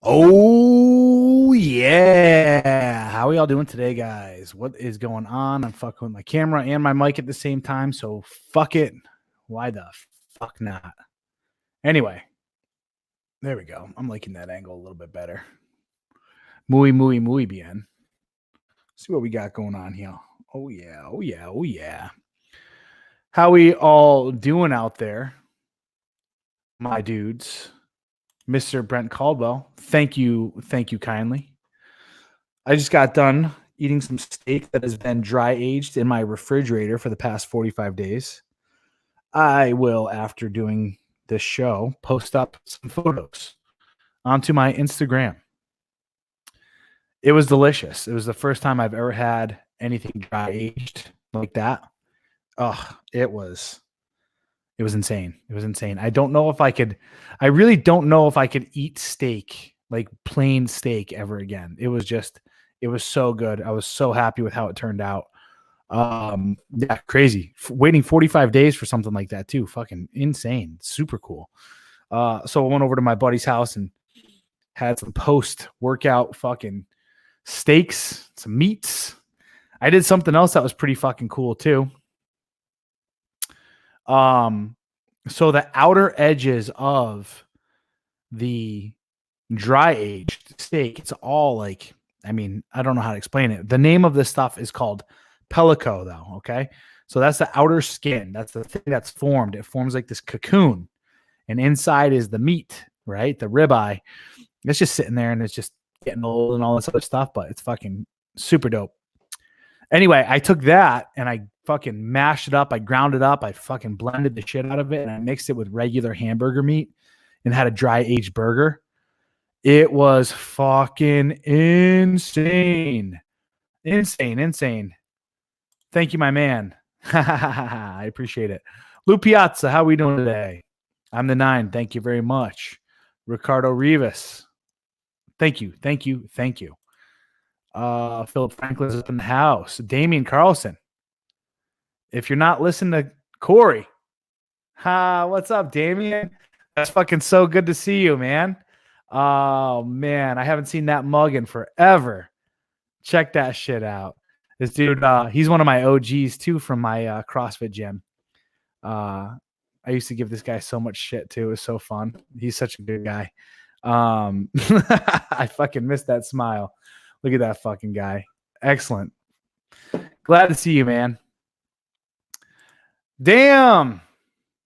Oh, yeah. How are y'all doing today, guys? What is going on? I'm fucking with my camera and my mic at the same time, so fuck it. Why the fuck not? Anyway, there we go. I'm liking that angle a little bit better. Muy bien. See what we got going on here. Oh, yeah. Oh, yeah. Oh, yeah. How we all doing out there, my dudes? Mr. Brent Caldwell, thank you kindly. I just got done eating some steak that has been dry aged in my refrigerator for the past 45 days. I will, after doing this show, post up some photos onto my Instagram. It was delicious. It was the first time I've ever had anything dry aged like that. Oh, it was insane. It was insane. I really don't know if I could eat steak, like plain steak, ever again. It was so good. I was so happy with how it turned out. Yeah, crazy. Waiting 45 days for something like that too. Fucking insane. Super cool. So I went over to my buddy's house and had some post-workout fucking steaks, some meats. I did something else that was pretty fucking cool too. So the outer edges of the dry aged steak, it's all like, I mean, I don't know how to explain it. The name of this stuff is called pellico, though. Okay. So that's the outer skin. That's the thing that's formed. It forms like this cocoon, and inside is the meat, right? The ribeye. It's just sitting there and it's just getting old and all this other stuff, but it's fucking super dope. Anyway, I took that and I fucking mashed it up. I ground it up. I fucking blended the shit out of it and I mixed it with regular hamburger meat and had a dry aged burger. It was fucking insane. Insane. Thank you, my man. I appreciate it. Lou Piazza, how are we doing today? I'm the 9. Thank you very much. Ricardo Rivas. Thank you. Philip Franklin's up in the house. Damian Carlson. If you're not listening to Corey, what's up, Damian? That's fucking so good to see you, man. Oh, man. I haven't seen that mug in forever. Check that shit out. This dude, he's one of my OGs, too, from my CrossFit gym. I used to give this guy so much shit, too. It was so fun. He's such a good guy. I fucking missed that smile. Look at that fucking guy. Excellent. Glad to see you, man. Damn.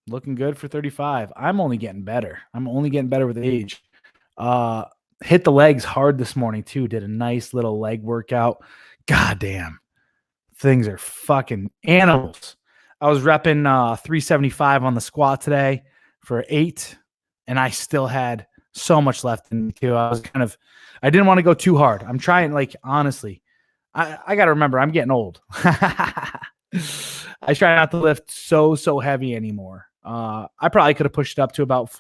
Looking good for 35. I'm only getting better. With age. Hit the legs hard this morning too. Did a nice little leg workout. God damn. Things are fucking animals. I was repping 375 on the squat today for 8, and I still had so much left in me too. I didn't want to go too hard. I'm trying, like, honestly, I got to remember I'm getting old. I try not to lift so heavy anymore. I probably could have pushed it up to about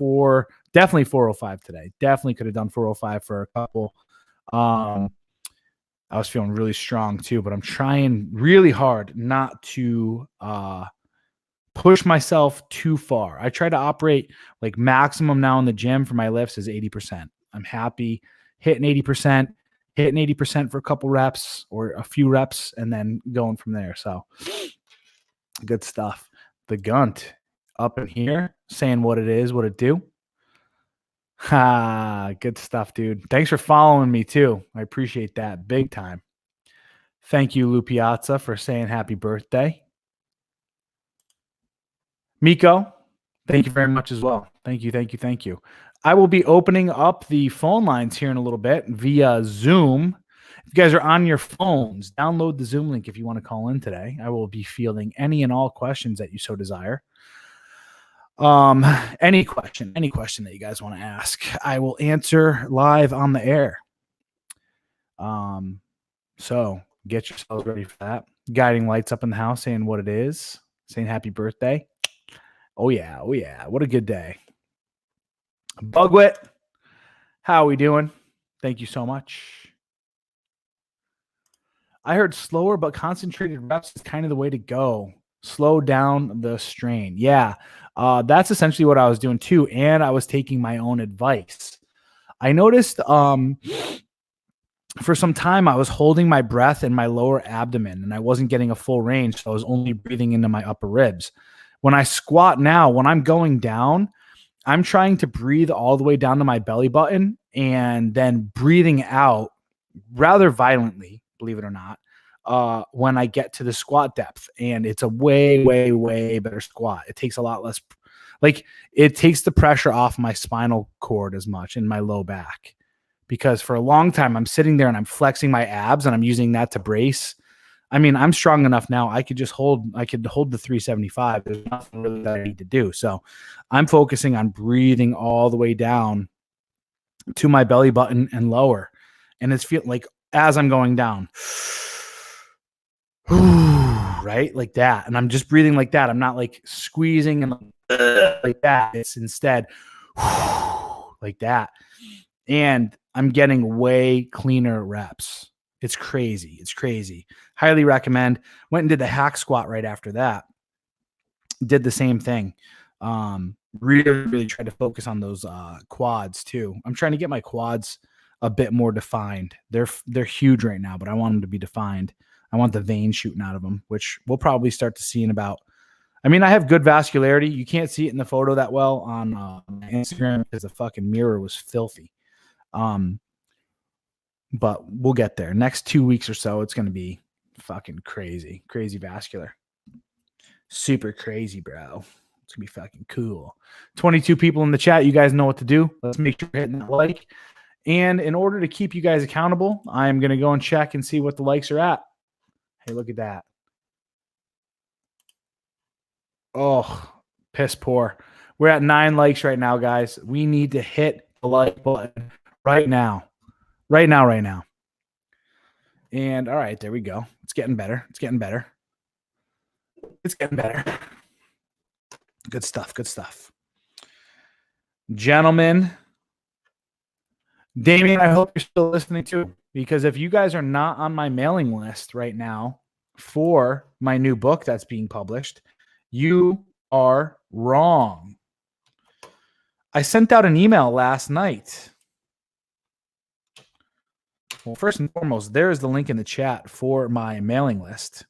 definitely 405 today. Definitely could have done 405 for a couple. I was feeling really strong too, but I'm trying really hard not to push myself too far. I try to operate like maximum now in the gym for my lifts is 80%. I'm happy hitting 80% for a couple reps or a few reps and then going from there. So good stuff. The Gunt up in here saying what it is, what it do. Good stuff, dude. Thanks for following me too. I appreciate that big time. Thank you, Lou Piazza, for saying happy birthday. Miko, thank you very much as well. Thank you. I will be opening up the phone lines here in a little bit via Zoom. If you guys are on your phones, download the Zoom link if you want to call in today. I will be fielding any and all questions that you so desire. Any question that you guys want to ask, I will answer live on the air. So get yourselves ready for that. Guiding lights up in the house saying what it is, saying happy birthday. Oh yeah. What a good day. Bugwit, how are we doing? Thank you so much. I heard slower but concentrated reps is kind of the way to go. Slow down the strain. Yeah, that's essentially what I was doing too. And I was taking my own advice. I noticed for some time I was holding my breath in my lower abdomen and I wasn't getting a full range. So I was only breathing into my upper ribs. When I squat now, when I'm going down, I'm trying to breathe all the way down to my belly button and then breathing out rather violently, believe it or not, when I get to the squat depth. And it's a way, way, way better squat. It takes a lot less, like it takes the pressure off my spinal cord as much in my low back. Because for a long time, I'm sitting there and I'm flexing my abs and I'm using that to brace. I mean, I'm strong enough now. I could hold the 375. There's nothing really that I need to do. So I'm focusing on breathing all the way down to my belly button and lower. And it's feeling like as I'm going down, right? Like that. And I'm just breathing like that. I'm not like squeezing and like that. It's instead like that. And I'm getting way cleaner reps. It's crazy. It's crazy. Highly recommend. Went and did the hack squat right after that. Did the same thing. Really, really tried to focus on those quads too. I'm trying to get my quads a bit more defined. They're huge right now, but I want them to be defined. I want the veins shooting out of them, which we'll probably start to see in about. I mean, I have good vascularity. You can't see it in the photo that well on Instagram because the fucking mirror was filthy. But we'll get there. Next 2 weeks or so, it's going to be fucking crazy. Crazy vascular. Super crazy, bro. It's going to be fucking cool. 22 people in the chat. You guys know what to do. Let's make sure you're hitting that like. And in order to keep you guys accountable, I'm going to go and check and see what the likes are at. Hey, look at that. Oh, piss poor. We're at 9 likes right now, guys. We need to hit the like button right now. Right now. And all right, there we go. It's getting better. It's getting better. Good stuff. Gentlemen, Damien, I hope you're still listening too, because if you guys are not on my mailing list right now for my new book that's being published, you are wrong. I sent out an email last night. Well, first and foremost, there is the link in the chat for my mailing list.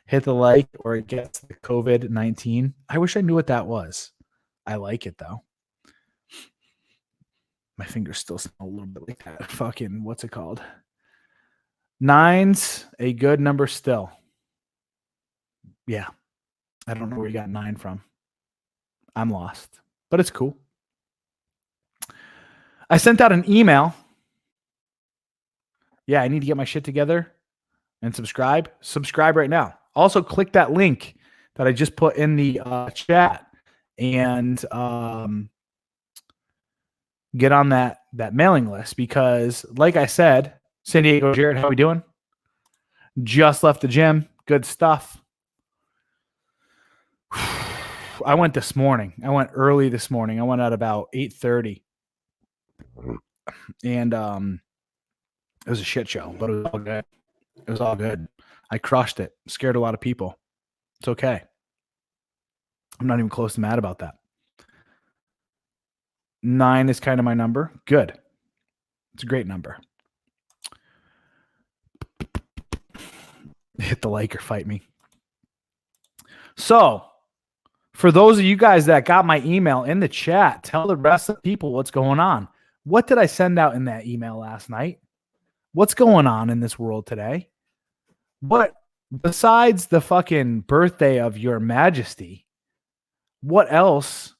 Hit the like or it gets the COVID-19. I wish I knew what that was. I like it though. My fingers still smell a little bit like that. Fucking, what's it called? 9's a good number still. Yeah. I don't know where you got 9 from. I'm lost, but it's cool. I sent out an email. Yeah, I need to get my shit together and subscribe. Subscribe right now. Also, click that link that I just put in the chat and get on that mailing list because, like I said, San Diego Jared, how we doing? Just left the gym. Good stuff. I went this morning. I went early this morning. I went at about 8:30. And it was a shit show, but it was all good. It was all good. I crushed it. Scared a lot of people. It's okay. I'm not even close to mad about that. 9 is kind of my number. Good. It's a great number. Hit the like or fight me. So, for those of you guys that got my email in the chat, tell the rest of the people what's going on. What did I send out in that email last night? What's going on in this world today? What, besides the fucking birthday of your majesty, what else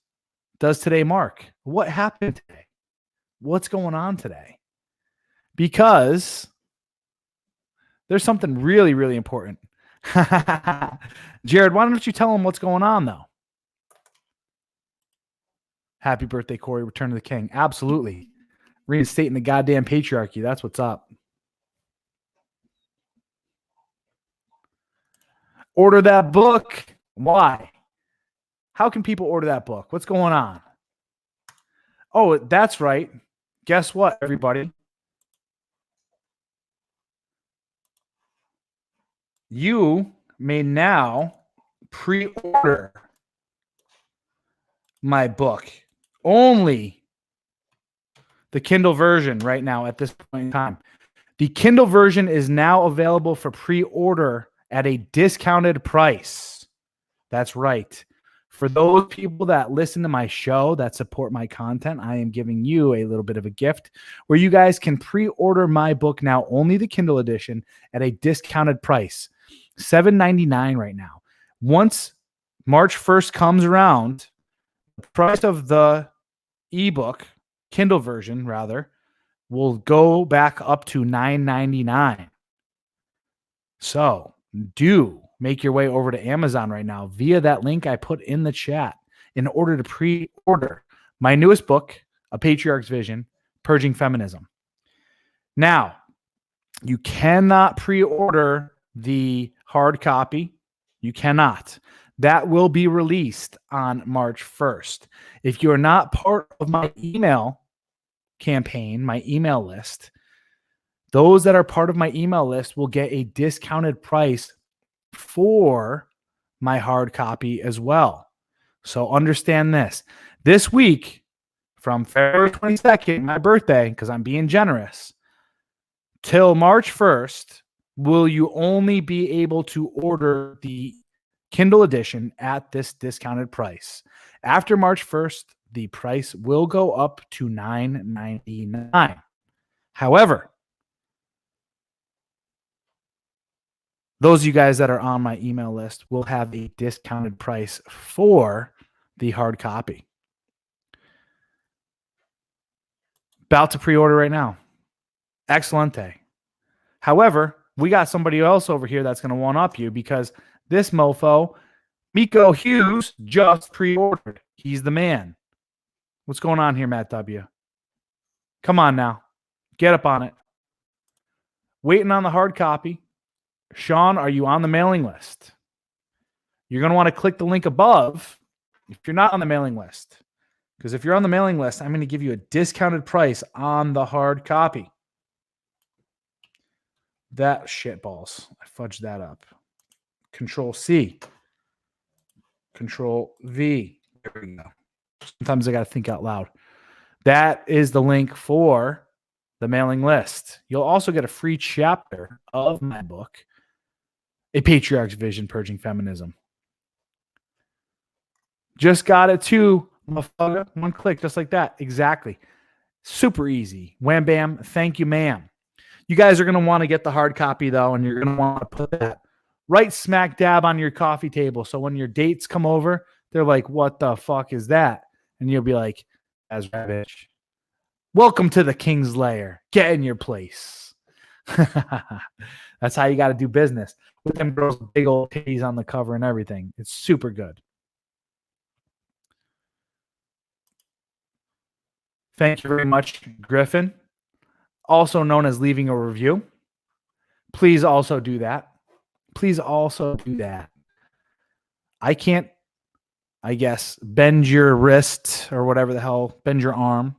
does today mark? What happened today? What's going on today? Because there's something really, really important. Jared, why don't you tell them what's going on, though? Happy birthday, Corey. Return to the King. Absolutely. Reinstating the goddamn patriarchy. That's what's up. Order that book. Why? How can people order that book? What's going on? Oh, that's right. Guess what, everybody? You may now pre-order my book only the Kindle version right now at this point in time. The Kindle version is now available for pre-order at a discounted price. That's right. For those people that listen to my show, that support my content, I am giving you a little bit of a gift where you guys can pre-order my book now, only the Kindle edition, at a discounted price, $7.99 right now. Once March 1st comes around, the price of the ebook, Kindle version rather, will go back up to $9.99. So do make your way over to Amazon right now via that link I put in the chat in order to pre-order my newest book, A Patriarch's Vision, Purging Feminism. Now, you cannot pre-order the hard copy. You cannot. That will be released on March 1st. If you're not part of my email campaign, my email list, those that are part of my email list will get a discounted price for my hard copy as well. So understand this. This week, from February 22nd, my birthday, because I'm being generous, till March 1st, will you only be able to order the Kindle edition at this discounted price. After March 1st, the price will go up to $9.99. However, those of you guys that are on my email list will have a discounted price for the hard copy. About to pre-order right now. Excelente. However, we got somebody else over here that's going to one-up you because this mofo, Miko Hughes, just pre-ordered. He's the man. What's going on here, Matt W? Come on now. Get up on it. Waiting on the hard copy. Sean, are you on the mailing list? You're going to want to click the link above if you're not on the mailing list. Because if you're on the mailing list, I'm going to give you a discounted price on the hard copy. That shitballs. I fudged that up. Control C. Control V. There we go. Sometimes I got to think out loud. That is the link for the mailing list. You'll also get a free chapter of my book, A Patriarch's Vision, Purging Feminism. Just got it too, motherfucker. One click, just like that. Exactly. Super easy. Wham, bam. Thank you, ma'am. You guys are going to want to get the hard copy, though, and you're going to want to put that right smack dab on your coffee table. So when your dates come over, they're like, what the fuck is that? And you'll be like, as bitch. Welcome to the King's Lair. Get in your place. That's how you got to do business. With them girls with big old titties on the cover and everything. It's super good. Thank you very much, Griffin. Also known as leaving a review. Please also do that. Please also do that. I can't, I guess, bend your wrist or whatever the hell, bend your arm.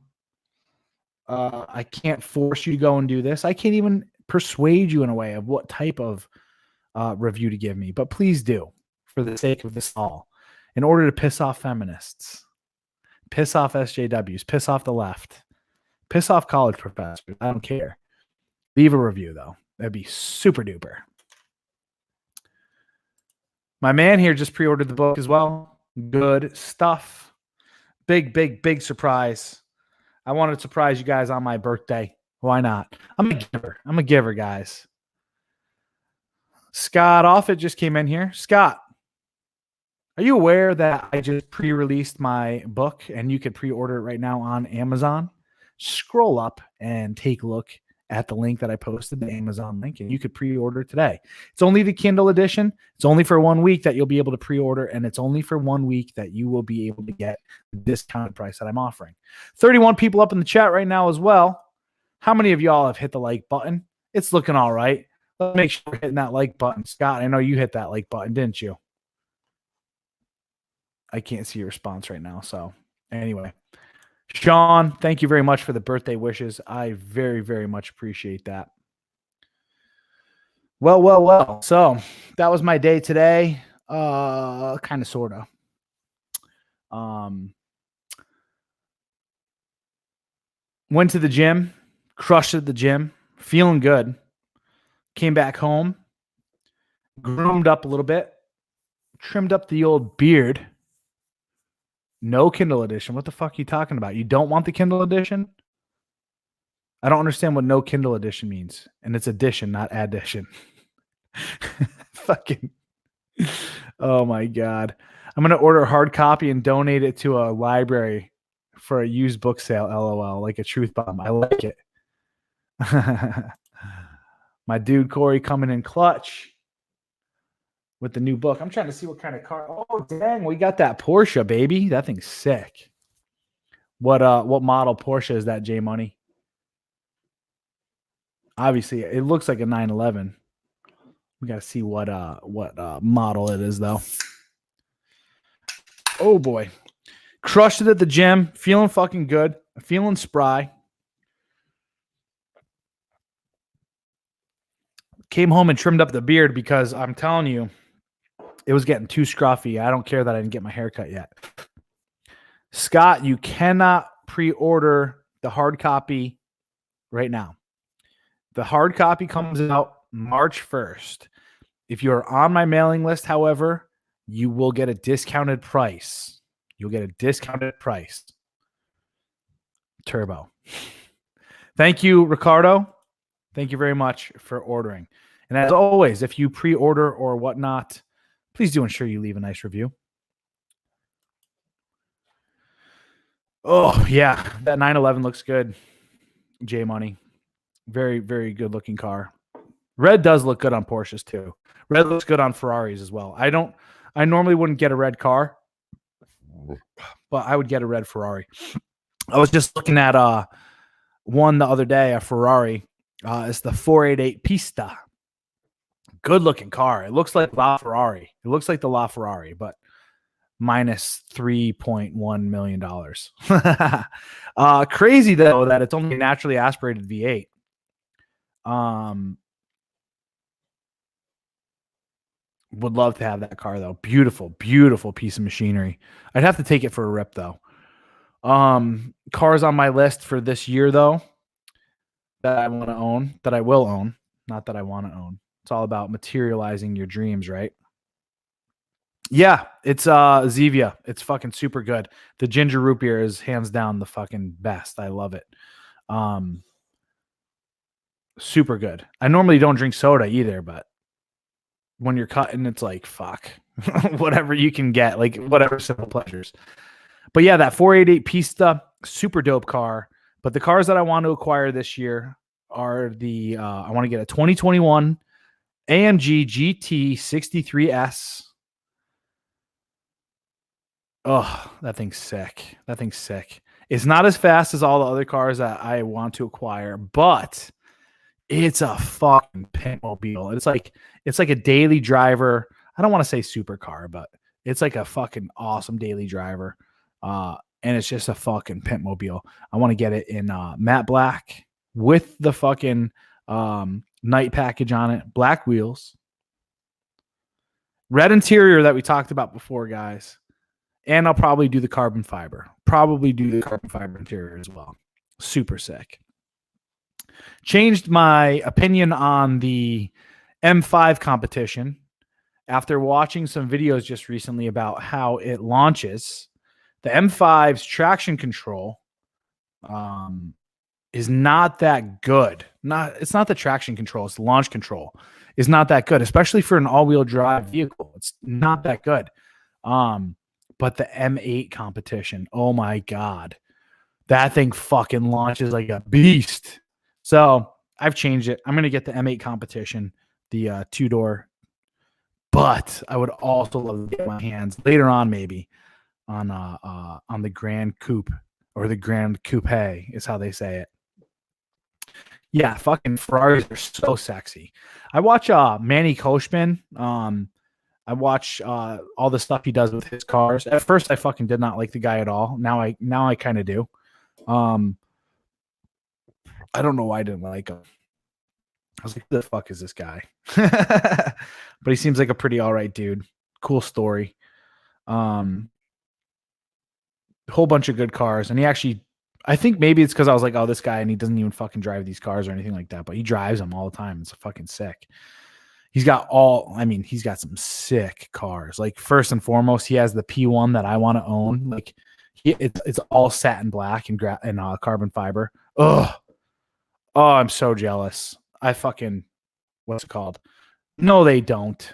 I can't force you to go and do this. I can't even persuade you in a way of what type of review to give me. But please do, for the sake of this all, in order to piss off feminists, piss off SJWs, piss off the left, piss off college professors. I don't care. Leave a review, though. That'd be super duper. My man here just pre-ordered the book as well. Good stuff. Big, big, big surprise. I wanted to surprise you guys on my birthday. Why not? I'm a giver. I'm a giver, guys. Scott Offit just came in here. Scott, are you aware that I just pre-released my book and you could pre-order it right now on Amazon? Scroll up and take a look at the link that I posted, the Amazon link, and you could pre-order today. It's only the Kindle edition. It's only for 1 week that you'll be able to pre-order, and it's only for 1 week that you will be able to get the discounted price that I'm offering. 31 people up in the chat right now as well. How many of y'all have hit the like button? It's looking all right. Let's make sure we're hitting that like button. Scott, I know you hit that like button, didn't you? I can't see your response right now, so anyway. Sean, thank you very much for the birthday wishes. I very, very much appreciate that. Well. So that was my day today. Kind of, sort of. Went to the gym, crushed at the gym, feeling good. Came back home, groomed up a little bit, trimmed up the old beard. No Kindle edition. What the fuck are you talking about? You don't want the Kindle edition? I don't understand what no Kindle edition means. And it's edition, not addition. Fucking. Oh my God. I'm going to order a hard copy and donate it to a library for a used book sale. LOL. Like a truth bomb. I like it. My dude Corey coming in clutch with the new book. I'm trying to see what kind of car. Oh, dang. We got that Porsche, baby. That thing's sick. What model Porsche is that, J Money? Obviously, it looks like a 911. We got to see what model it is, though. Oh, boy. Crushed it at the gym. Feeling fucking good. Feeling spry. Came home and trimmed up the beard because I'm telling you, it was getting too scruffy. I don't care that I didn't get my hair cut yet. Scott, you cannot pre-order the hard copy right now. The hard copy comes out March 1st. If you're on my mailing list, however, you will get a discounted price. You'll get a discounted price. Turbo. Thank you, Ricardo. Thank you very much for ordering. And as always, if you pre-order or whatnot, please do ensure you leave a nice review. Oh, yeah. That 911 looks good. J Money. Very, very good looking car. Red does look good on Porsches too. Red looks good on Ferraris as well. I normally wouldn't get a red car, but I would get a red Ferrari. I was just looking at one the other day, a Ferrari. It's the 488 Pista. Good looking car. It looks like La Ferrari. It looks like the La Ferrari, but minus $3.1 million. Crazy though that it's only a naturally aspirated V8. Would love to have that car though. Beautiful, beautiful piece of machinery. I'd have to take it for a rip though. Cars on my list for this year though that I want to own, that I will own, not that I want to own. It's all about materializing your dreams, right? Yeah, it's Zevia. It's fucking super good. The ginger root beer is hands down the fucking best. I love it. Super good. I normally don't drink soda either, but when you're cutting, it's like fuck. Whatever you can get, like whatever simple pleasures. But yeah, that 488 Pista, super dope car. But the cars that I want to acquire this year are the I want to get a 2021 AMG GT 63S. Oh, that thing's sick. That thing's sick. It's not as fast as all the other cars that I want to acquire, but it's a fucking pitmobile. It's like a daily driver. I don't want to say supercar, but it's like a fucking awesome daily driver. And it's just a fucking pitmobile. I want to get it in matte black with the fucking night package on it, black wheels, red interior that we talked about before, guys. And I'll probably do the carbon fiber. Probably do the carbon fiber interior as well. Super sick. Changed my opinion on the M5 competition after watching some videos just recently about how it launches. The M5's traction control is not that good. It's not the traction control. It's the launch control. Is not that good, especially for an all-wheel drive vehicle. It's not that good. But the M8 competition, oh my God, that thing fucking launches like a beast. So I've changed it. I'm going to get the M8 competition, the two-door. But I would also love to get my hands later on maybe on the Grand Coupe or the Grand Coupe is how they say it. Yeah, fucking Ferraris are so sexy. I watch Manny Koshman. I watch all the stuff he does with his cars. At first, I fucking did not like the guy at all. Now I kind of do. I don't know why I didn't like him. I was like, who the fuck is this guy? But he seems like a pretty all right dude. Cool story. Whole bunch of good cars. And he actually, I think maybe it's because I was like, oh, this guy, and he doesn't even fucking drive these cars or anything like that, but he drives them all the time. It's fucking sick. He's got some sick cars. Like, first and foremost, he has the P1 that I want to own. Like, it's all satin black and carbon fiber. Oh, I'm so jealous. What's it called? No, they don't.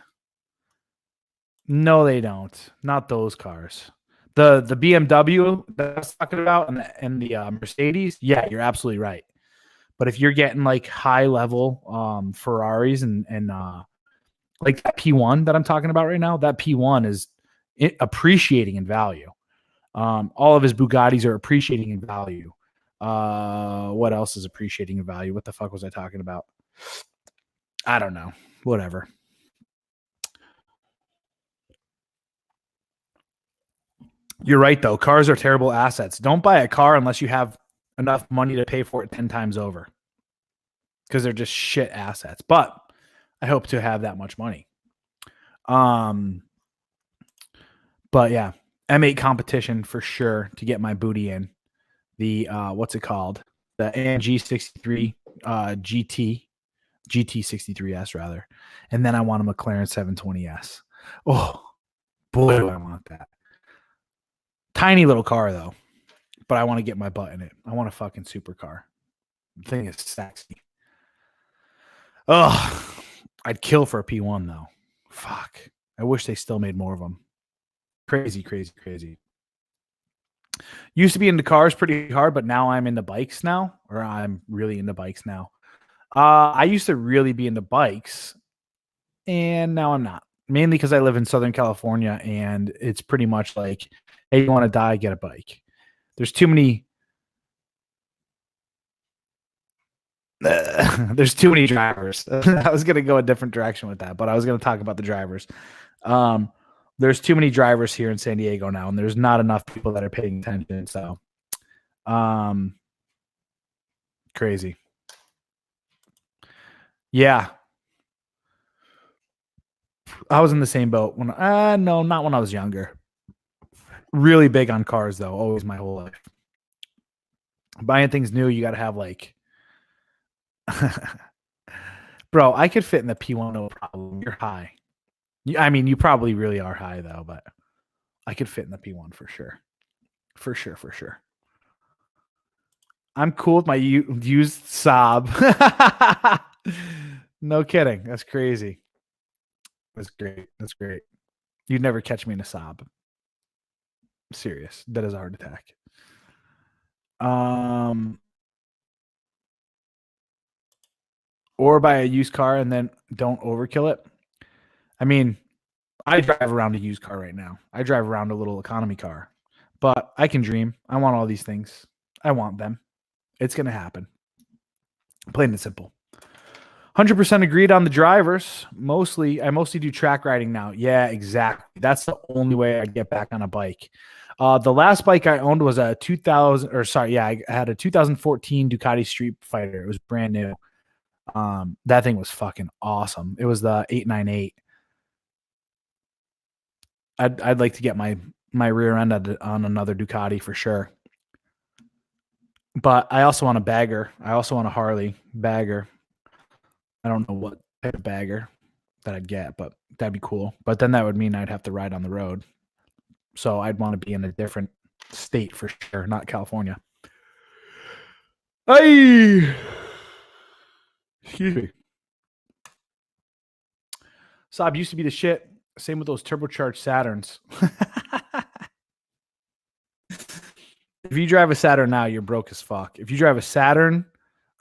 No, they don't. Not those cars. The BMW that I was talking about and the Mercedes, yeah, you're absolutely right. But if you're getting like high level Ferraris and like that P1 that I'm talking about right now, that P1 is appreciating in value. All of his Bugattis are appreciating in value. What else is appreciating in value? What the fuck was I talking about? I don't know. Whatever. You're right, though. Cars are terrible assets. Don't buy a car unless you have enough money to pay for it 10 times over, because they're just shit assets. But I hope to have that much money. But yeah, M8 competition for sure to get my booty in. The what's it called? The AMG 63 GT63S rather, and then I want a McLaren 720S. Oh boy, do I want that! Tiny little car though, but I want to get my butt in it. I want a fucking supercar. The thing is sexy. Oh, I'd kill for a P1 though. Fuck. I wish they still made more of them. Crazy. Used to be into cars pretty hard, but now I'm into bikes now, or I'm really into bikes now. I used to really be into bikes, and now I'm not. Mainly because I live in Southern California, and it's pretty much like, hey, you want to die, get a bike. There's too many. There's too many drivers. I was going to go a different direction with that, but I was going to talk about the drivers. There's too many drivers here in San Diego now, and there's not enough people that are paying attention. So, crazy. Yeah. I was in the same boat when, no, not when I was younger. Really big on cars though, always my whole life. Buying things new, you got to have like, bro, I could fit in the P1 no problem. You're high. I mean, you probably really are high though, but I could fit in the P1 for sure. For sure. I'm cool with my used Saab. No kidding. That's crazy. That's great. You'd never catch me in a Saab. I'm serious. That is a heart attack. Or buy a used car and then don't overkill it. I mean, I drive around a used car right now. I drive around a little economy car, but I can dream. I want all these things. I want them. It's going to happen. Plain and simple. 100% agreed on the drivers. I mostly do track riding now. Yeah, exactly. That's the only way I'd get back on a bike. The last bike I owned was a I had a 2014 Ducati Street Fighter. It was brand new. That thing was fucking awesome. It was the 898. I'd like to get my rear end on another Ducati for sure. But I also want a bagger. I also want a Harley bagger. I don't know what type of bagger that I'd get, but that'd be cool. But then that would mean I'd have to ride on the road. So I'd want to be in a different state for sure, not California. Hey, excuse me. Saab used to be the shit. Same with those turbocharged Saturns. If you drive a Saturn now, you're broke as fuck. If you drive a Saturn,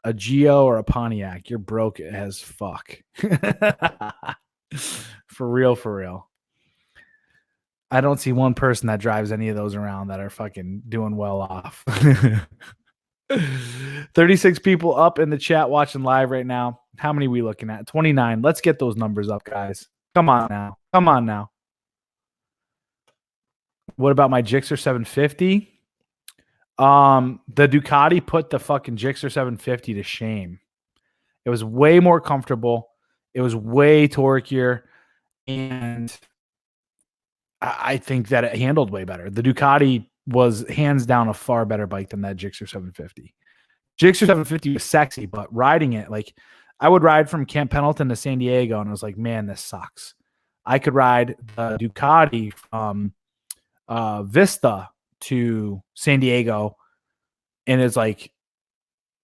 a Geo, or a Pontiac, you're broke as fuck. For real. I don't see one person that drives any of those around that are fucking doing well off. 36 people up in the chat watching live right now. How many are we looking at? 29. Let's get those numbers up, guys. Come on now. What about my Gixxer 750? The Ducati put the fucking Gixxer 750 to shame. It was way more comfortable. It was way torquier, and I think that it handled way better. The Ducati was hands down a far better bike than that Gixxer 750. Gixxer 750 was sexy, but riding it, like I would ride from Camp Pendleton to San Diego, and I was like, man, this sucks. I could ride the Ducati from Vista to San Diego, and it's like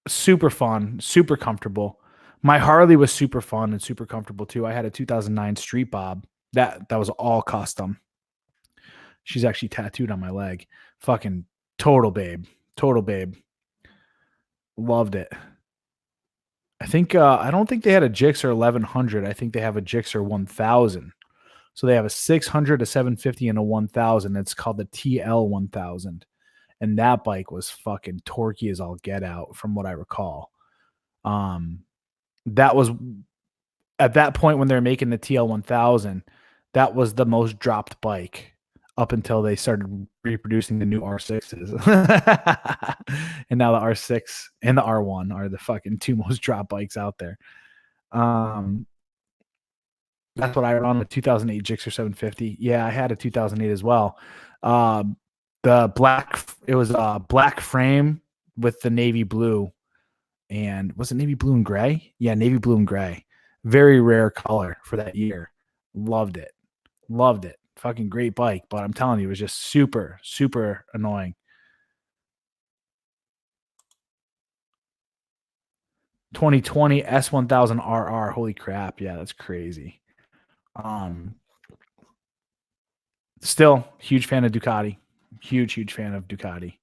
super fun, super comfortable. My Harley was super fun and super comfortable too. I had a 2009 Street Bob that was all custom. She's actually tattooed on my leg. Fucking total babe. Total babe. Loved it. I think I don't think they had a Gixxer 1100. I think they have a Gixxer 1000. So they have a 600, a 750, and a 1000. It's called the TL 1000. And that bike was fucking torquey as all get out from what I recall. That was at that point when they're making the TL 1000, that was the most dropped bike up until they started reproducing the new R6s. And now the R6 and the R1 are the fucking two most dropped bikes out there. That's what I run, a 2008 Gixxer 750. Yeah, I had a 2008 as well. The black, it was a black frame with the navy blue. And was it navy blue and gray? Yeah, navy blue and gray. Very rare color for that year. Loved it. Loved it. Fucking great bike, but I'm telling you, it was just super, super annoying. 2020 S1000RR. Holy crap. Yeah, that's crazy. Still huge fan of Ducati. Huge fan of Ducati.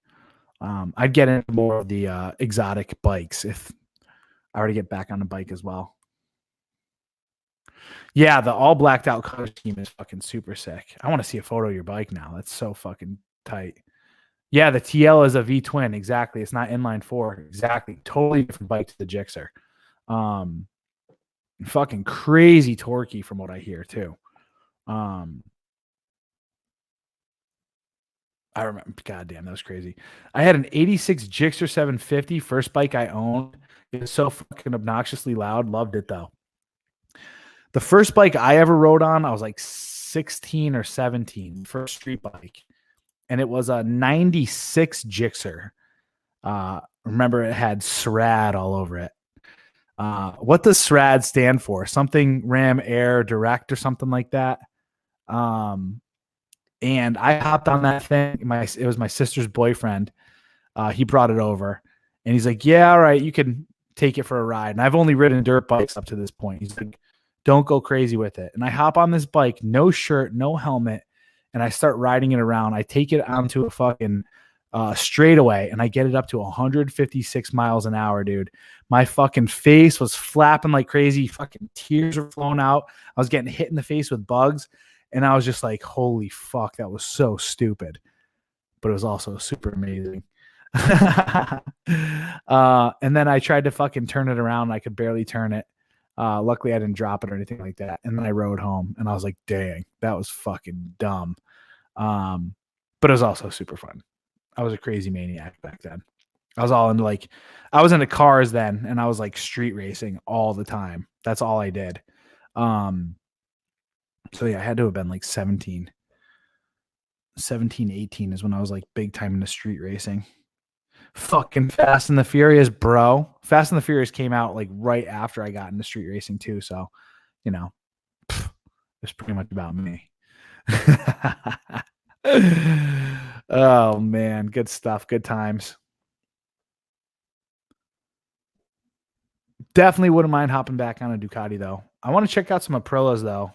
I'd get into more of the exotic bikes if I were to get back on the bike as well. Yeah, the all blacked out color scheme is fucking super sick. I want to see a photo of your bike now. That's so fucking tight. Yeah, the TL is a V twin. Exactly. It's not inline four. Exactly. Totally different bike to the Gixxer. Fucking crazy torquey from what I hear too. I remember, goddamn, that was crazy. I had an 86 Gixxer 750, first bike I owned. It was so fucking obnoxiously loud. Loved it though. The first bike I ever rode on, I was like 16 or 17, first street bike. And it was a 96 Gixxer. Remember, it had SRAD all over it. What does SRAD stand for? Something Ram Air Direct or something like that. And I hopped on that thing. It was my sister's boyfriend. He brought it over, and he's like, "Yeah, all right, you can take it for a ride." And I've only ridden dirt bikes up to this point. He's like, "Don't go crazy with it." And I hop on this bike, no shirt, no helmet, and I start riding it around. I take it onto a fucking straightaway, and I get it up to 156 miles an hour, dude. My fucking face was flapping like crazy. Fucking tears were flowing out. I was getting hit in the face with bugs, and I was just like, "Holy fuck, that was so stupid," but it was also super amazing. And then I tried to fucking turn it around. I could barely turn it. Luckily, I didn't drop it or anything like that. And then I rode home, and I was like, "Dang, that was fucking dumb." But it was also super fun. I was a crazy maniac back then. I was all into I was into cars then, and I was like street racing all the time. That's all I did. So yeah, I had to have been like 17, 18 is when I was like big time into street racing. Fucking Fast and the Furious, bro. Fast and the Furious came out like right after I got into street racing too. So, it's pretty much about me. Oh man, good stuff. Good times. Definitely wouldn't mind hopping back on a Ducati though. I want to check out some Aprilas though.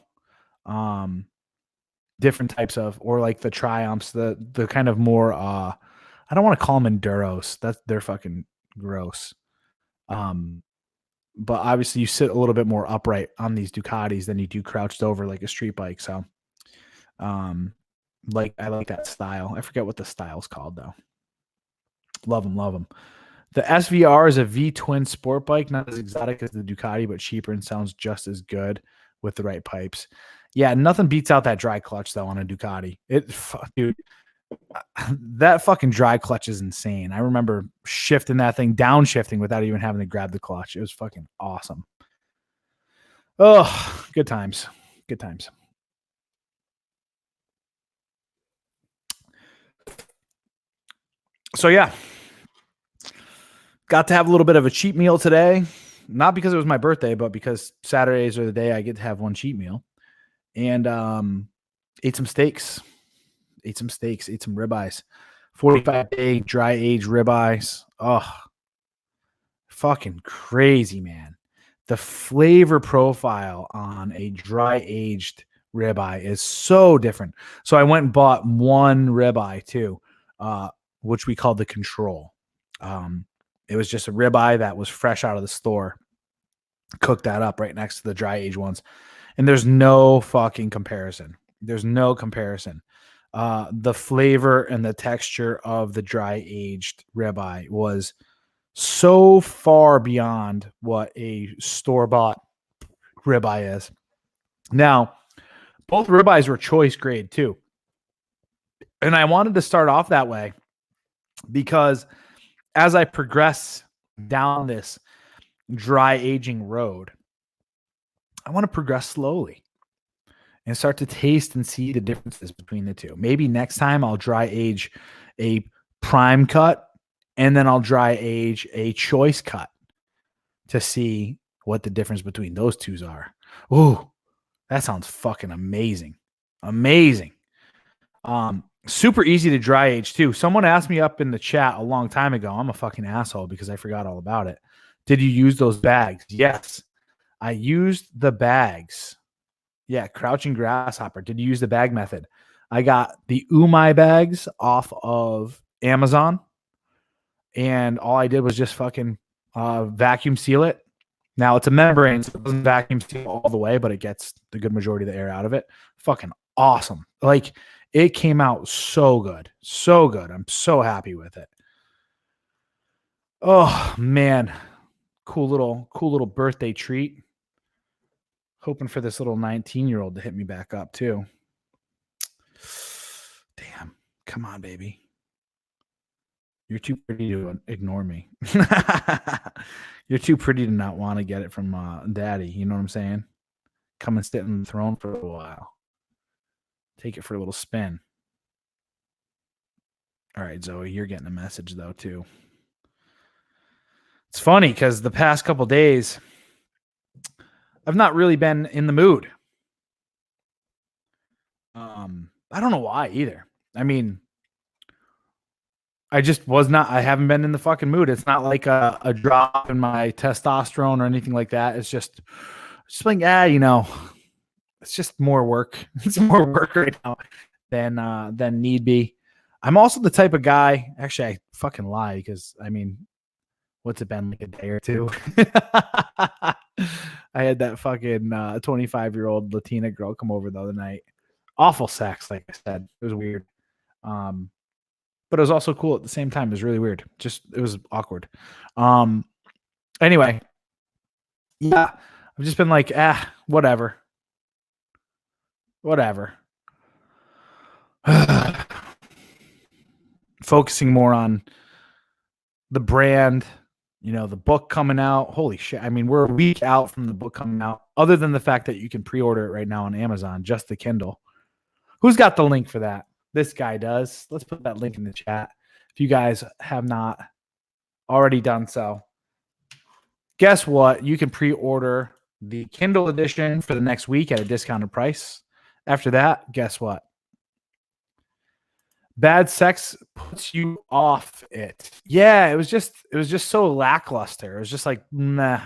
Different types of, or like the Triumphs, the kind of more I don't want to call them enduros. They're fucking gross. But obviously you sit a little bit more upright on these Ducatis than you do crouched over like a street bike. So I like that style. I forget what the style's called though. Love them. The SVR is a V twin sport bike, not as exotic as the Ducati, but cheaper and sounds just as good with the right pipes. Yeah, nothing beats out that dry clutch though on a Ducati. Dude, that fucking dry clutch is insane. I remember shifting that thing, downshifting without even having to grab the clutch. It was fucking awesome. Oh, good times. Good times. So yeah, got to have a little bit of a cheat meal today. Not because it was my birthday, but because Saturdays are the day I get to have one cheat meal. And ate some steaks. Ate some ribeyes. 45-day dry aged ribeyes. Oh, fucking crazy, man. The flavor profile on a dry aged ribeye is so different. So I went and bought one ribeye too, which we called the control. It was just a ribeye that was fresh out of the store. Cooked that up right next to the dry aged ones. And there's no fucking comparison. There's no comparison. The flavor and the texture of the dry aged ribeye was so far beyond what a store bought ribeye is. Now, both ribeyes were choice grade too. And I wanted to start off that way because as I progress down this dry aging road, I want to progress slowly and start to taste and see the differences between the two. Maybe next time I'll dry age a prime cut and then I'll dry age a choice cut to see what the difference between those twos are. Ooh, that sounds fucking amazing. Amazing. Super easy to dry age too. Someone asked me up in the chat a long time ago. I'm a fucking asshole because I forgot all about it. Did you use those bags? Yes, I used the bags. Yeah, crouching grasshopper. Did you use the bag method? I got the Umai bags off of Amazon, and all I did was just fucking vacuum seal it. Now it's a membrane, so it doesn't vacuum seal all the way, but it gets the good majority of the air out of it. Fucking awesome. Like, it came out so good. So good. I'm so happy with it. Oh man. Cool little birthday treat. Hoping for this little 19-year-old to hit me back up too. Damn. Come on, baby. You're too pretty to ignore me. You're too pretty to not want to get it from daddy. You know what I'm saying? Come and sit on the throne for a while. Take it for a little spin. All right, Zoe, you're getting a message though too. It's funny because the past couple days, I've not really been in the mood. I don't know why either. I mean, I just was not. I haven't been in the fucking mood. It's not like a drop in my testosterone or anything like that. It's just like, it's just more work. It's more work right now than need be. I'm also the type of guy. Actually, I fucking lie because I mean, what's it been, like a day or two? I had that fucking 25-year-old Latina girl come over the other night. Awful sex, like I said. It was weird. But it was also cool at the same time. It was really weird. It was awkward. Anyway, yeah, I've just been like, whatever. Focusing more on the brand, the book coming out. Holy shit. I mean, we're a week out from the book coming out, other than the fact that you can pre-order it right now on Amazon, just the Kindle. Who's got the link for that? This guy does. Let's put that link in the chat if you guys have not already done so. Guess what? You can pre-order the Kindle edition for the next week at a discounted price. After that, guess what? Bad sex puts you off it. Yeah, it was just so lackluster. It was just like meh.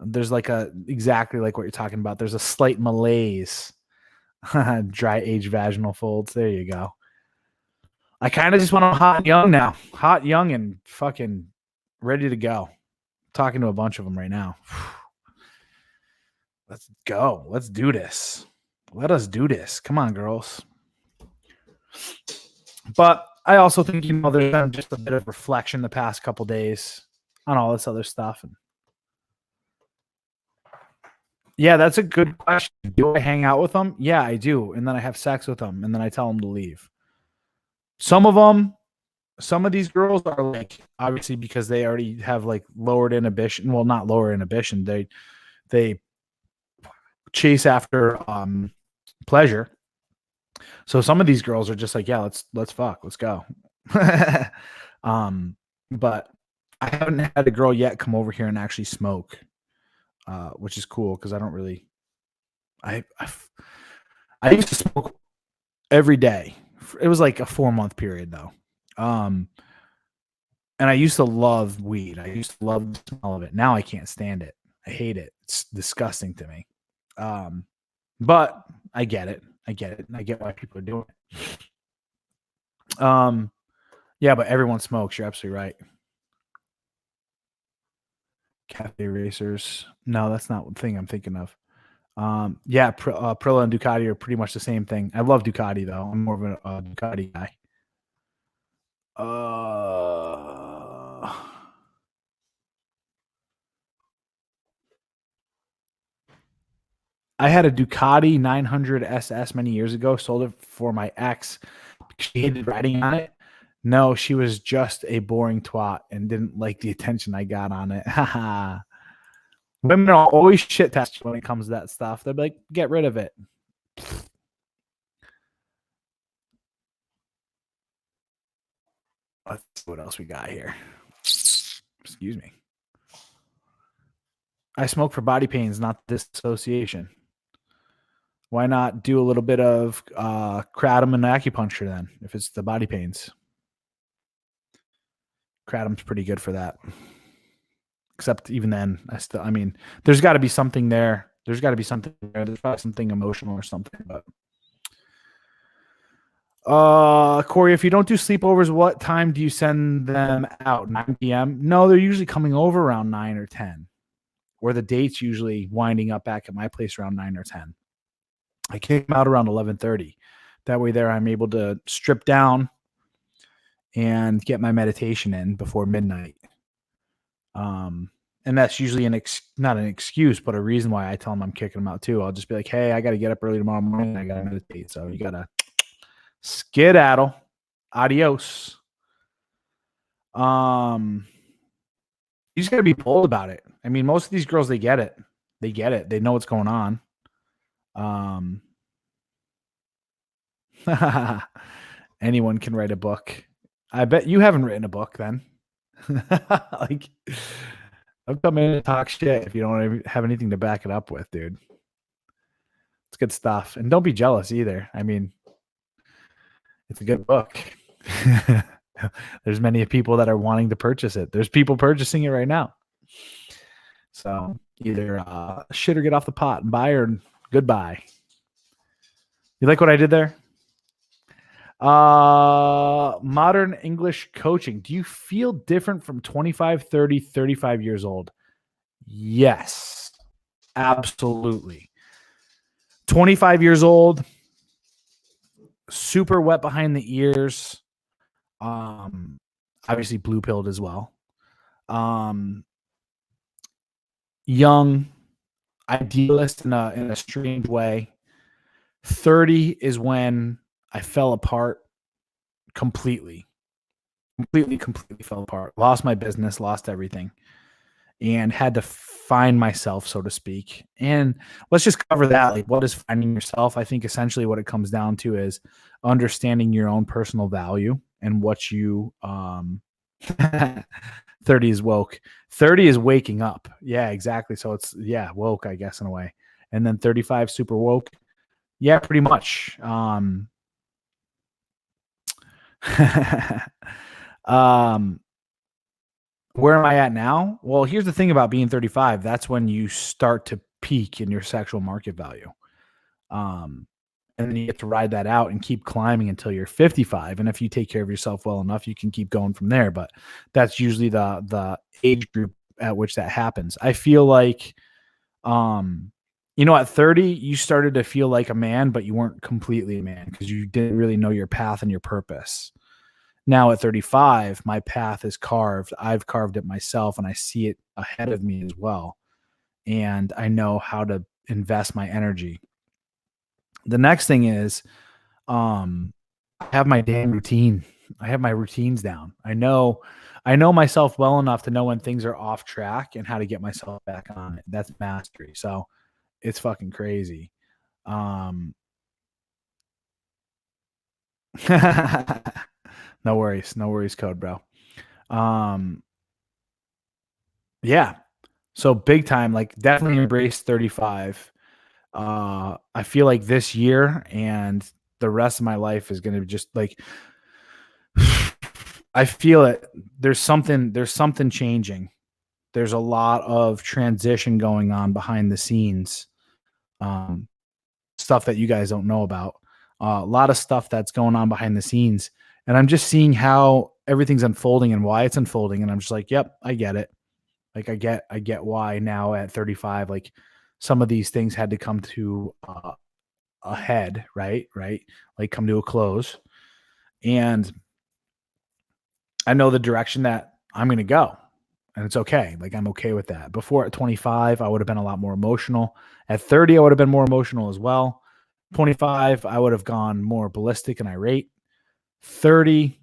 There's like exactly like what you're talking about. There's a slight malaise. Dry age vaginal folds. There you go. I kind of just want to hot and young now. Hot, young, and fucking ready to go. Talking to a bunch of them right now. Let's go. Let's do this. Let us do this. Come on, girls. But I also think, there's been just a bit of reflection the past couple days on all this other stuff. And yeah, that's a good question. Do I hang out with them? Yeah, I do. And then I have sex with them. And then I tell them to leave. Some of these girls are like, obviously because they already have like lowered inhibition. Well, not lower inhibition. They chase after pleasure. So some of these girls are just like, yeah, let's fuck, let's go. But I haven't had a girl yet come over here and actually smoke, which is cool because I don't really. I used to smoke every day. It was like a 4-month period though. Um, and I used to love weed. I used to love the smell of it. Now I can't stand it. I hate it. It's disgusting to me. Um, but I get it. I get it. And I get why people are doing it. Yeah, but everyone smokes. You're absolutely right. Cafe racers. No, that's not the thing I'm thinking of. Yeah, Prilla and Ducati are pretty much the same thing. I love Ducati though. I'm more of a Ducati guy. I had a Ducati 900 SS many years ago. Sold it for my ex. She hated riding on it. No, she was just a boring twat and didn't like the attention I got on it. Haha. Women are always shit tested when it comes to that stuff. They're like, get rid of it. Let's see what else we got here. Excuse me. I smoke for body pains, not dissociation. Why not do a little bit of kratom and acupuncture then, if it's the body pains? Kratom's pretty good for that. Except even then, I mean, there's got to be something there. There's got to be something there. There's probably something emotional or something. But Corey, if you don't do sleepovers, what time do you send them out? 9 p.m. No, they're usually coming over around 9 or 10, or the date's usually winding up back at my place around 9 or 10. I kick them out around 11:30. That way, there I'm able to strip down and get my meditation in before midnight. And that's usually not an excuse, but a reason why I tell them I'm kicking them out too. I'll just be like, hey, I got to get up early tomorrow morning. I got to meditate. So you got to skedaddle. Adios. You just got to be bold about it. I mean, most of these girls, they get it. They get it. They know what's going on. Anyone can write a book. I bet you haven't written a book then. Like, I'm coming in to talk shit if you don't have anything to back it up with, dude. It's good stuff. And don't be jealous either. I mean, it's a good book. There's many people that are wanting to purchase it. There's people purchasing it right now. So either shit or get off the pot and buy or goodbye. You like what I did there? Modern English coaching. Do you feel different from 25, 30, 35 years old? Yes, absolutely. 25 years old, super wet behind the ears. Obviously blue pilled as well. Young, idealist in a strange way. 30 is when I fell apart completely fell apart. Lost my business, lost everything, and had to find myself, so to speak. And let's just cover that. Like, what is finding yourself? I think essentially what it comes down to is understanding your own personal value and what you 30 is woke. 30 is waking up. Yeah, exactly. So it's woke, I guess, in a way. And then 35 super woke. Yeah, pretty much. Where am I at now? Well, here's the thing about being 35. That's when you start to peak in your sexual market value. And then you get to ride that out and keep climbing until you're 55. And if you take care of yourself well enough, you can keep going from there. But that's usually the age group at which that happens. I feel like, at 30, you started to feel like a man, but you weren't completely a man because you didn't really know your path and your purpose. Now at 35, my path is carved. I've carved it myself and I see it ahead of me as well. And I know how to invest my energy. The next thing is, I have my damn routine. I have my routines down. I know myself well enough to know when things are off track and how to get myself back on it. That's mastery. So it's fucking crazy. No worries. No worries, code, bro. Um, yeah. So big time, like definitely embrace 35. I feel like this year and the rest of my life is going to just like, I feel it. There's something changing. There's a lot of transition going on behind the scenes. Um, Stuff that you guys don't know about. A lot of stuff that's going on behind the scenes. And I'm just seeing how everything's unfolding and why it's unfolding. And I'm just like, yep, I get it. Like I get why now at 35, like some of these things had to come to a head, right? Right. Like come to a close. And I know the direction that I'm going to go. And it's okay. Like I'm okay with that. Before at 25, I would have been a lot more emotional. At 30, I would have been more emotional as well. 25, I would have gone more ballistic and irate. 30,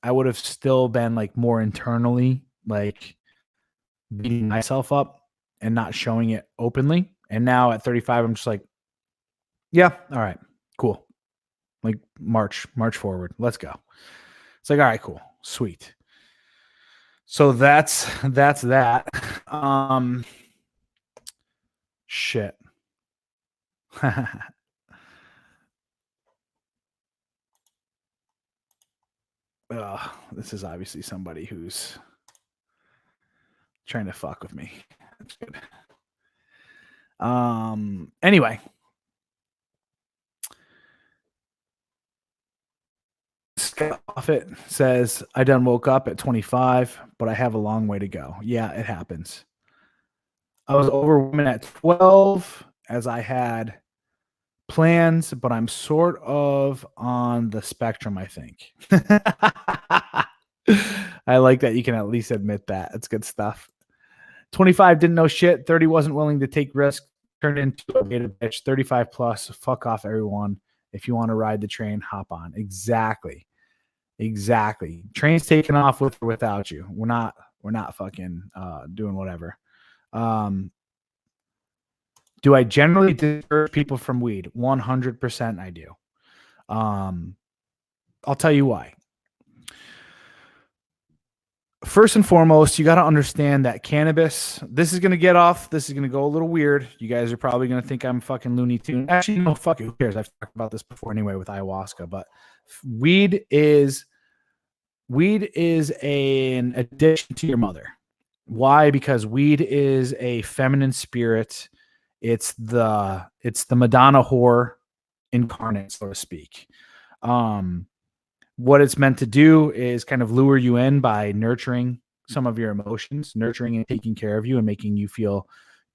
I would have still been like more internally, like beating myself up and not showing it openly. And now at 35, I'm just like, yeah, all right, cool. Like march forward. Let's go. It's like, all right, cool, sweet. So that's that. Shit. This is obviously somebody who's trying to fuck with me. That's good. Anyway. Scott Offit says, I done woke up at 25, but I have a long way to go. Yeah, it happens. I was over women at 12 as I had plans, but I'm sort of on the spectrum, I think. I like that you can at least admit that. It's good stuff. 25 didn't know shit. 30 wasn't willing to take risks. Turned into a beta bitch. 35 plus. Fuck off, everyone. If you want to ride the train, hop on. Exactly. Train's taking off with or without you. We're not fucking doing whatever. Do I generally discourage people from weed? 100% I do. I'll tell you why. First and foremost, you got to understand that cannabis, this is going to go a little weird. You guys are probably going to think I'm fucking Looney Tune. Actually, no, fuck it. Who cares? I've talked about this before anyway with ayahuasca, but weed is an addiction to your mother. Why? Because weed is a feminine spirit. It's the Madonna whore incarnate, so to speak. What it's meant to do is kind of lure you in by nurturing some of your emotions, nurturing and taking care of you and making you feel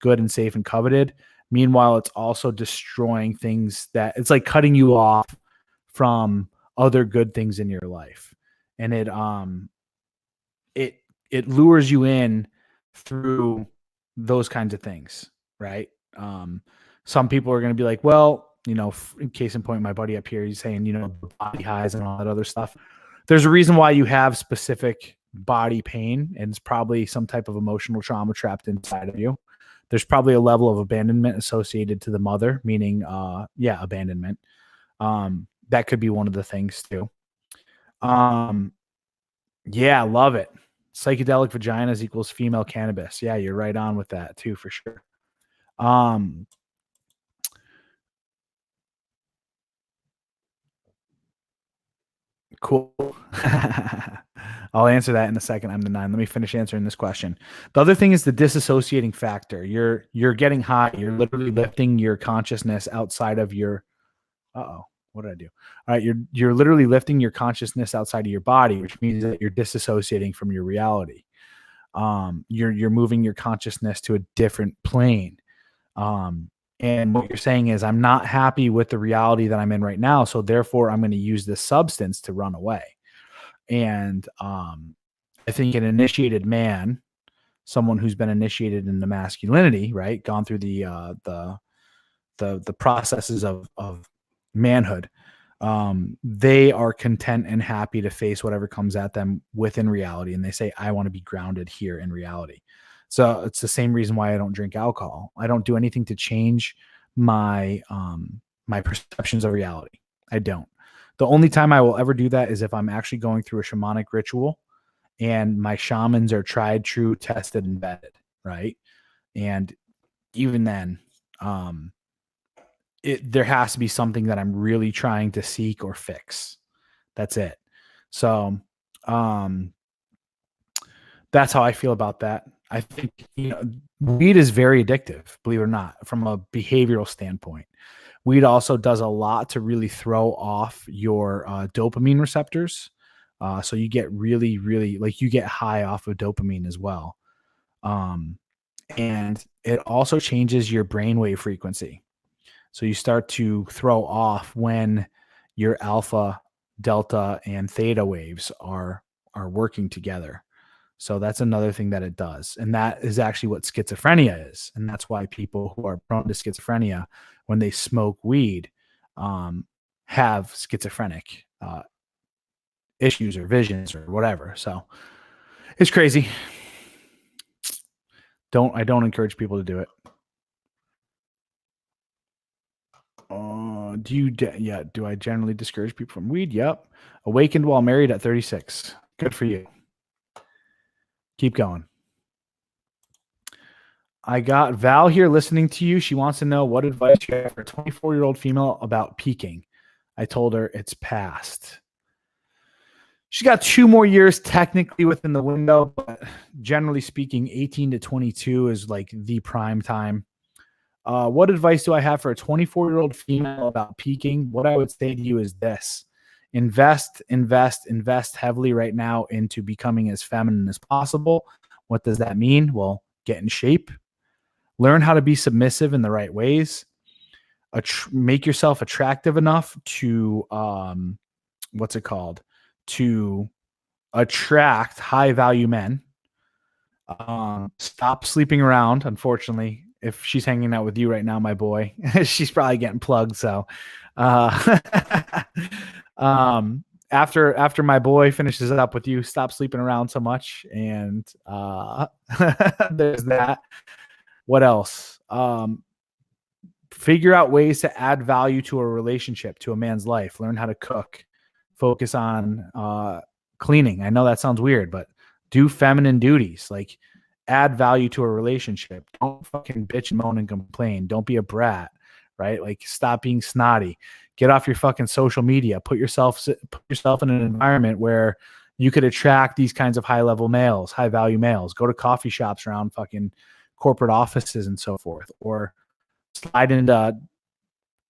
good and safe and coveted. Meanwhile, it's also destroying things that it's like cutting you off from other good things in your life. And it lures you in through those kinds of things, right? Some people are going to be like, well, in case in point, my buddy up here, he's saying, body highs and all that other stuff. There's a reason why you have specific body pain, and it's probably some type of emotional trauma trapped inside of you. There's probably a level of abandonment associated to the mother, meaning, abandonment. That could be one of the things too. Yeah, love it. Psychedelic vaginas equals female cannabis. Yeah, you're right on with that too, for sure. Cool. I'll answer that in a second. I'm the 9. Let me finish answering this question. The other thing is the disassociating factor. You're getting high. You're literally lifting your consciousness outside of your. What did I do? All right, you're literally lifting your consciousness outside of your body, which means that you're disassociating from your reality. You're moving your consciousness to a different plane. And what you're saying is, I'm not happy with the reality that I'm in right now. So therefore, I'm going to use this substance to run away. And I think an initiated man, someone who's been initiated into masculinity, right, gone through the processes of manhood, they are content and happy to face whatever comes at them within reality. And they say, I want to be grounded here in reality. So it's the same reason why I don't drink alcohol. I don't do anything to change my my perceptions of reality. I don't. The only time I will ever do that is if I'm actually going through a shamanic ritual and my shamans are tried, true, tested, and vetted, right? And even then, there has to be something that I'm really trying to seek or fix. That's it. So that's how I feel about that. I think, weed is very addictive, believe it or not, from a behavioral standpoint. Weed also does a lot to really throw off your dopamine receptors. So you get really, really, like, you get high off of dopamine as well. And it also changes your brainwave frequency. So you start to throw off when your alpha, delta, and theta waves are working together. So that's another thing that it does. And that is actually what schizophrenia is. And that's why people who are prone to schizophrenia, when they smoke weed, have schizophrenic issues or visions or whatever. So it's crazy. I don't encourage people to do it. Do I generally discourage people from weed? Yep. Awakened while married at 36. Good for you. Keep going. I got Val here listening to you. She wants to know what advice you have for a 24-year-old female about peaking. I told her it's past. She's got 2 more years technically within the window, but generally speaking, 18 to 22 is like the prime time. What advice do I have for a 24-year-old female about peaking? What I would say to you is this: invest heavily right now into becoming as feminine as possible. What does that mean? Well, get in shape, learn how to be submissive in the right ways, make yourself attractive enough to, to attract high value men. Stop sleeping around. Unfortunately, if she's hanging out with you right now, my boy, she's probably getting plugged. So, after my boy finishes it up with you, stop sleeping around so much. And, there's that. What else? Figure out ways to add value to a relationship, to a man's life. Learn how to cook. Focus on cleaning. I know that sounds weird, but do feminine duties. Like, add value to a relationship. Don't fucking bitch and moan and complain. Don't be a brat, right? Like, stop being snotty. Get off your fucking social media. Put yourself in an environment where you could attract these kinds of high-level males, high-value males. Go to coffee shops around fucking corporate offices and so forth, or slide into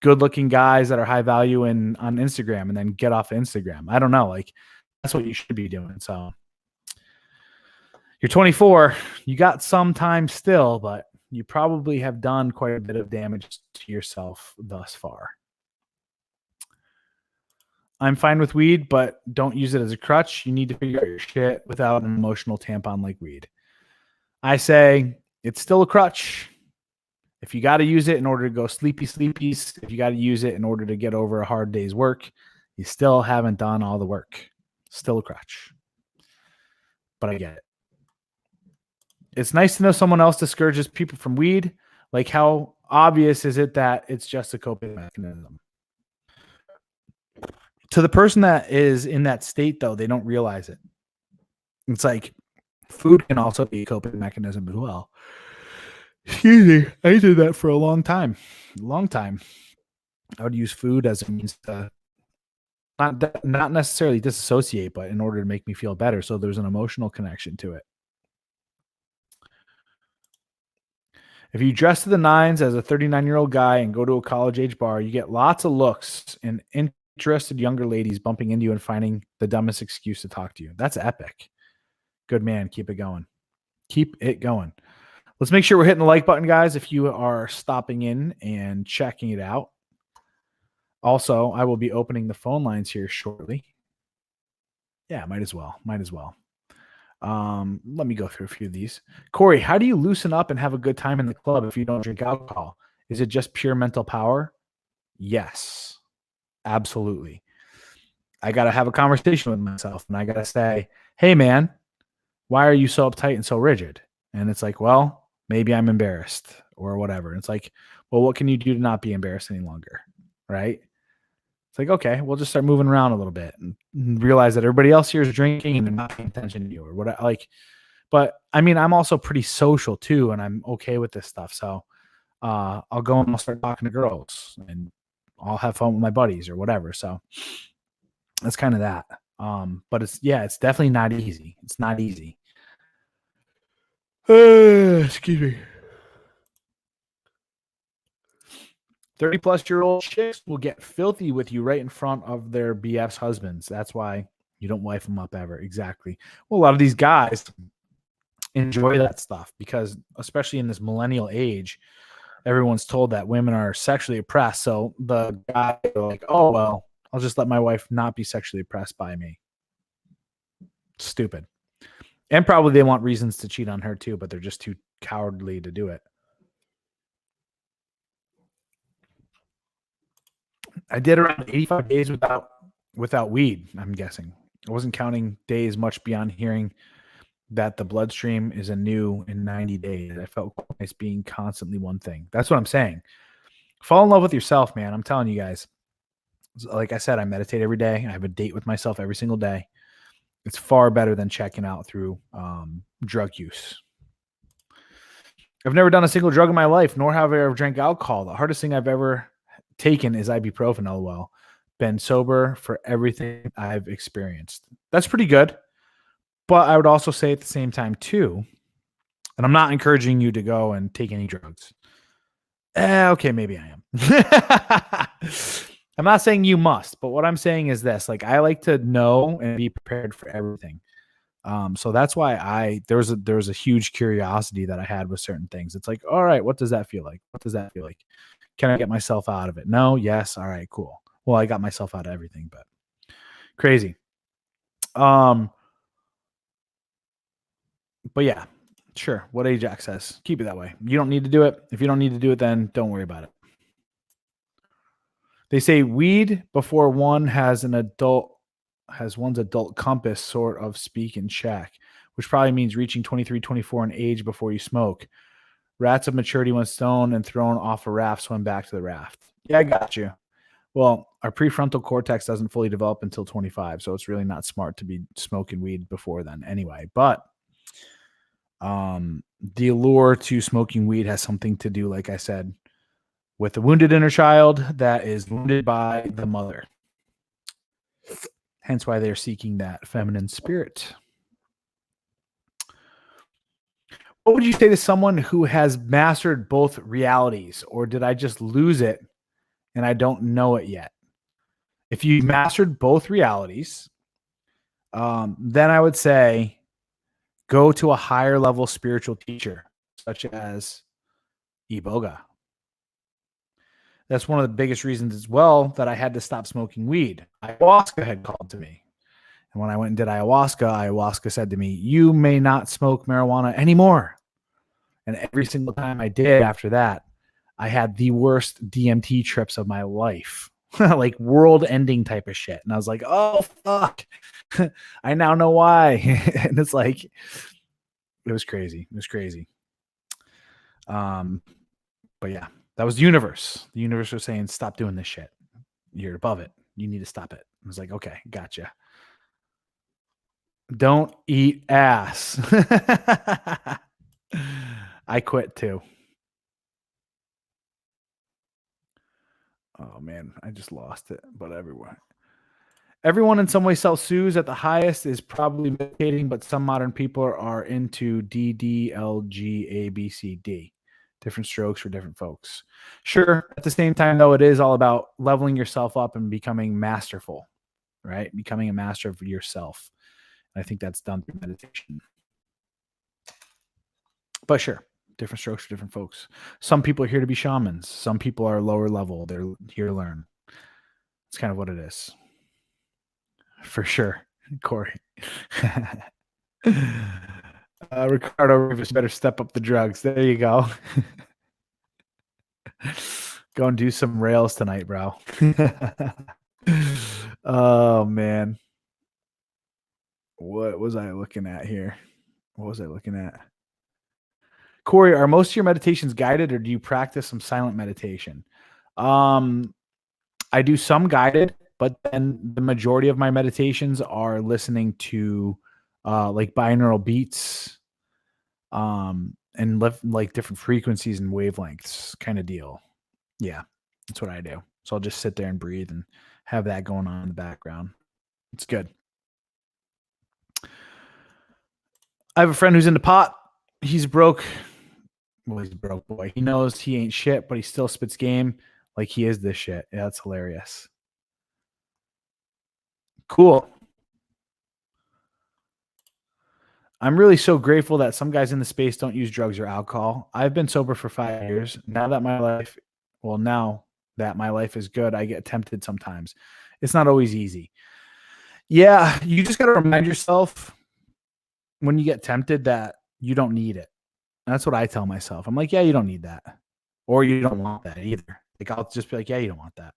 good-looking guys that are high value on Instagram, and then get off Instagram. I don't know. Like, that's what you should be doing. So you're 24, you got some time still, but you probably have done quite a bit of damage to yourself thus far. I'm fine with weed, but don't use it as a crutch. You need to figure out your shit without an emotional tampon like weed. I say it's still a crutch. If you got to use it in order to go sleepies, if you got to use it in order to get over a hard day's work, you still haven't done all the work. Still a crutch. But I get it. It's nice to know someone else discourages people from weed. Like, how obvious is it that it's just a coping mechanism? To the person that is in that state, though, they don't realize it. It's like food can also be a coping mechanism as well. Excuse me. I did that for a long time. I would use food as a means to not necessarily disassociate, but in order to make me feel better. So there's an emotional connection to it. If you dress to the nines as a 39-year-old guy and go to a college-age bar, you get lots of looks and interested younger ladies bumping into you and finding the dumbest excuse to talk to you. That's epic. Good man. Keep it going. Keep it going. Let's make sure we're hitting the like button, guys, if you are stopping in and checking it out. Also, I will be opening the phone lines here shortly. Yeah, might as well. Let me go through a few of these. Corey, how do you loosen up and have a good time in the club if you don't drink alcohol? Is it just pure mental power? Yes, absolutely. I got to have a conversation with myself, and I got to say, hey, man, why are you so uptight and so rigid? And it's like, well, maybe I'm embarrassed or whatever. And it's like, well, what can you do to not be embarrassed any longer? Right? It's like, okay, we'll just start moving around a little bit and realize that everybody else here is drinking and they're not paying attention to you or what. Like, but I mean, I'm also pretty social too, and I'm okay with this stuff. So I'll go and I'll start talking to girls and I'll have fun with my buddies or whatever. So that's kind of that. But it's definitely not easy. It's not easy. Excuse me. 30-plus-year-old chicks will get filthy with you right in front of their BF's husbands. That's why you don't wife them up ever. Exactly. Well, a lot of these guys enjoy that stuff because, especially in this millennial age, everyone's told that women are sexually oppressed. So the guy are like, oh, well, I'll just let my wife not be sexually oppressed by me. Stupid. And probably they want reasons to cheat on her too, but they're just too cowardly to do it. I did around 85 days without weed, I'm guessing. I wasn't counting days much beyond hearing that the bloodstream is anew in 90 days. I felt nice being constantly one thing. That's what I'm saying. Fall in love with yourself, man. I'm telling you guys. Like I said, I meditate every day. I have a date with myself every single day. It's far better than checking out through drug use. I've never done a single drug in my life, nor have I ever drank alcohol. The hardest thing I've ever taken is ibuprofen, LOL. Been sober for everything I've experienced. That's pretty good. But I would also say at the same time, too, and I'm not encouraging you to go and take any drugs. Okay, maybe I am. I'm not saying you must, but what I'm saying is this. Like, I like to know and be prepared for everything. So that's why there was a huge curiosity that I had with certain things. It's like, all right, what does that feel like? What does that feel like? Can I get myself out of it? No, yes. All right, cool. Well, I got myself out of everything, but crazy. But yeah, sure. What Ajax says, keep it that way. You don't need to do it. If you don't need to do it, then don't worry about it. They say weed before one has one's adult compass sort of speak in check, which probably means reaching 23, 24 in age before you smoke. Rats of maturity when stoned and thrown off a raft swim back to the raft. Yeah, I got you. Well, our prefrontal cortex doesn't fully develop until 25, so it's really not smart to be smoking weed before then anyway. But the allure to smoking weed has something to do, like I said, with the wounded inner child that is wounded by the mother. Hence why they're seeking that feminine spirit. What would you say to someone who has mastered both realities, or did I just lose it and I don't know it yet? If you mastered both realities, then I would say go to a higher level spiritual teacher, such as Iboga. That's one of the biggest reasons as well that I had to stop smoking weed. Ayahuasca had called to me. And when I went and did ayahuasca said to me, you may not smoke marijuana anymore. And every single time I did after that, I had the worst DMT trips of my life, like world ending type of shit. And I was like, oh, fuck. I now know why. And it's like, it was crazy. It was crazy. But yeah, that was the universe. The universe was saying, stop doing this shit. You're above it. You need to stop it. I was like, okay, gotcha. Don't eat ass. I quit too. Oh man, I just lost it. But everyone in some way self-soothes at the highest is probably meditating, but some modern people are into DDLGABCD. Different strokes for different folks. Sure. At the same time, though, it is all about leveling yourself up and becoming masterful, right? Becoming a master of yourself. And I think that's done through meditation. But sure, different strokes for different folks. Some people are here to be shamans. Some people are lower level. They're here to learn. It's kind of what it is. For sure, Corey. Ricardo Rivas better step up the drugs. There you go. Go and do some rails tonight, bro. Oh, man. What was I looking at here? What was I looking at? Corey, are most of your meditations guided or do you practice some silent meditation? I do some guided, but then the majority of my meditations are listening to like binaural beats, and like different frequencies and wavelengths kind of deal. Yeah, that's what I do. So I'll just sit there and breathe and have that going on in the background. It's good. I have a friend who's into pot. He's broke. Well, he's a broke boy. He knows he ain't shit, but he still spits game like he is this shit. Yeah, that's hilarious. Cool. I'm really so grateful that some guys in the space don't use drugs or alcohol. I've been sober for 5 years. Now that my life is good, I get tempted sometimes. It's not always easy. Yeah, you just got to remind yourself when you get tempted that you don't need it. That's what I tell myself. I'm like, yeah, you don't need that. Or you don't want that either. Like, I'll just be like, yeah, you don't want that.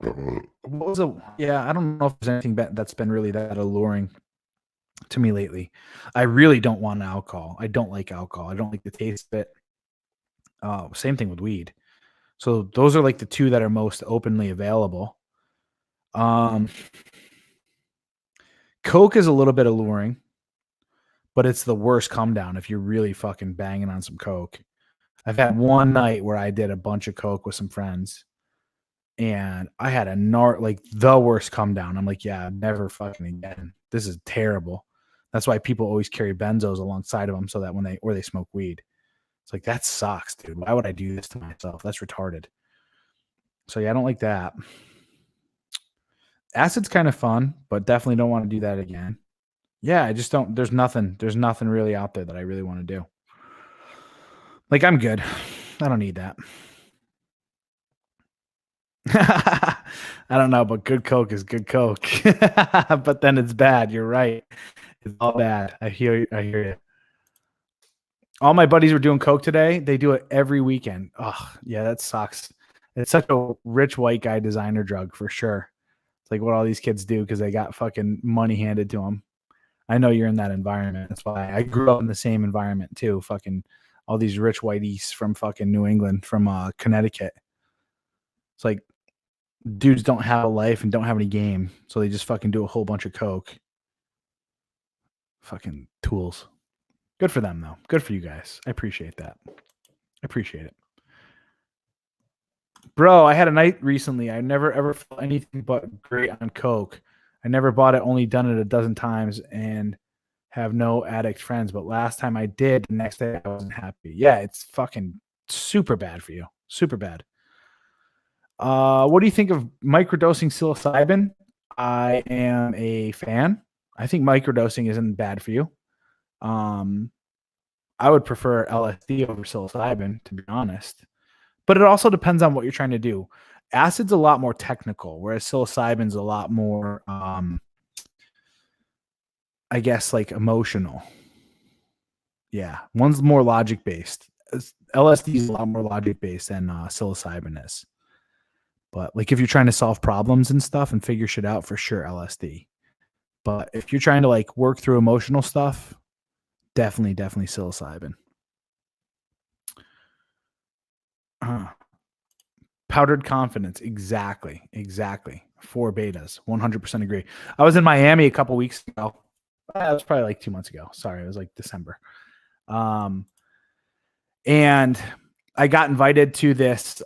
I don't know if there's anything that's been really that alluring to me lately. I really don't want alcohol. I don't like alcohol. I don't like the taste of it. Same thing with weed. So those are like the two that are most openly available. Coke is a little bit alluring, but it's the worst come down if you're really fucking banging on some Coke. I've had one night where I did a bunch of Coke with some friends, and I had the worst come down. I'm like, yeah, never fucking again. This is terrible. That's why people always carry benzos alongside of them so that when they smoke weed. It's like, that sucks, dude. Why would I do this to myself? That's retarded. So yeah, I don't like that. Acid's kind of fun, but definitely don't want to do that again. Yeah, I just don't. There's nothing really out there that I really want to do. Like, I'm good. I don't need that. I don't know, but good Coke is good Coke. But then it's bad. You're right. It's all bad. I hear you. All my buddies were doing Coke today. They do it every weekend. Oh, yeah, that sucks. It's such a rich white guy designer drug for sure. It's like what all these kids do because they got fucking money handed to them. I know you're in that environment. That's why I grew up in the same environment too. Fucking all these rich whiteys from fucking New England, from Connecticut. It's like dudes don't have a life and don't have any game, so they just fucking do a whole bunch of Coke. Fucking tools. Good for them though. Good for you guys. I appreciate that. I appreciate it. Bro, I had a night recently. I never ever felt anything but great on Coke. I never bought it, only done it a dozen times, and have no addict friends. But last time I did, the next day I wasn't happy. Yeah, it's fucking super bad for you. Super bad. What do you think of microdosing psilocybin? I am a fan. I think microdosing isn't bad for you. I would prefer LSD over psilocybin, to be honest. But it also depends on what you're trying to do. Acid's a lot more technical, whereas psilocybin's a lot more, I guess, like emotional. Yeah, one's more logic based. LSD is a lot more logic based than psilocybin is. But like if you're trying to solve problems and stuff and figure shit out, for sure LSD. But if you're trying to like work through emotional stuff, definitely psilocybin. Powdered confidence. Exactly. 4 betas. 100% agree. I was in Miami a couple weeks ago. That was probably like 2 months ago. Sorry, it was like December. And I got invited to this.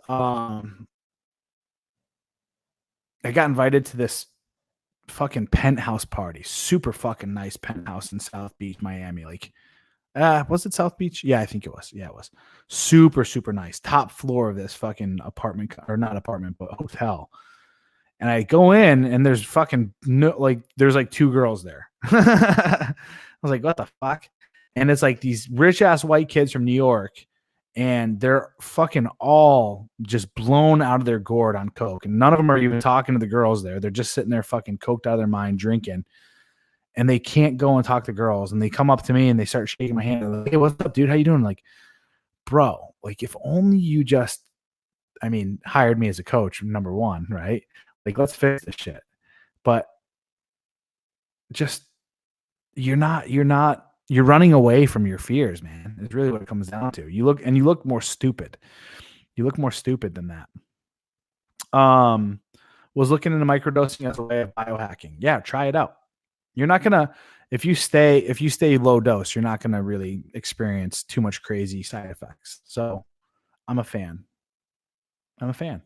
Fucking penthouse party. Super fucking nice penthouse in South Beach, Miami. Like, was it South Beach? Yeah, I think it was. Yeah, it was. Super, super nice. Top floor of this fucking apartment, or not apartment, but hotel. And I go in and there's fucking there's like 2 girls there. I was like, what the fuck? And it's like these rich ass white kids from New York, and they're fucking all just blown out of their gourd on Coke. And none of them are even talking to the girls there. They're just sitting there fucking coked out of their mind drinking. And they can't go and talk to girls. And they come up to me and they start shaking my hand. Like, hey, what's up, dude? How you doing? Like, bro, like if only you just, hired me as a coach, number one, right? Like, let's fix this shit. But just, you're not You're running away from your fears, man. It's really what it comes down to. You look more stupid. You look more stupid than that. Was looking into microdosing as a way of biohacking. Yeah, try it out. You're not gonna if you stay low dose, you're not gonna really experience too much crazy side effects. So I'm a fan. I'm a fan.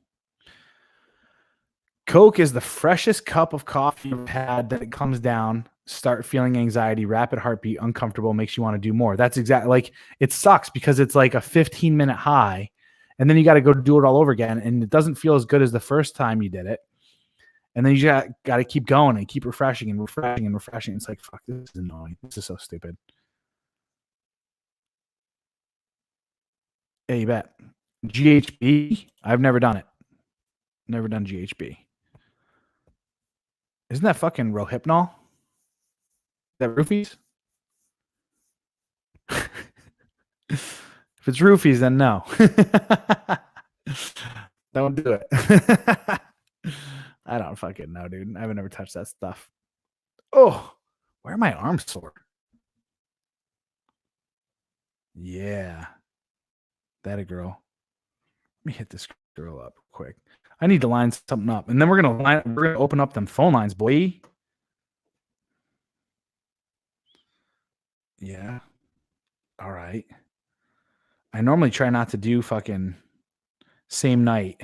Coke is the freshest cup of coffee you've had that it comes down, start feeling anxiety, rapid heartbeat, uncomfortable, makes you want to do more. That's exactly like it sucks because it's like a 15-minute high and then you got to go do it all over again. And it doesn't feel as good as the first time you did it. And then you got to keep going and keep refreshing and refreshing and refreshing. It's like, fuck, this is annoying. This is so stupid. Yeah, you bet. GHB, I've never done it. Never done GHB. Isn't that fucking Rohypnol? Is that roofies? If it's roofies, then no. Don't do it. I don't fucking know, dude. I haven't ever touched that stuff. Oh, why are my arms sore? Yeah. That a girl. Let me hit this girl up quick. I need to line something up. And then we're gonna open up them phone lines, boy. Yeah. All right. I normally try not to do fucking same night,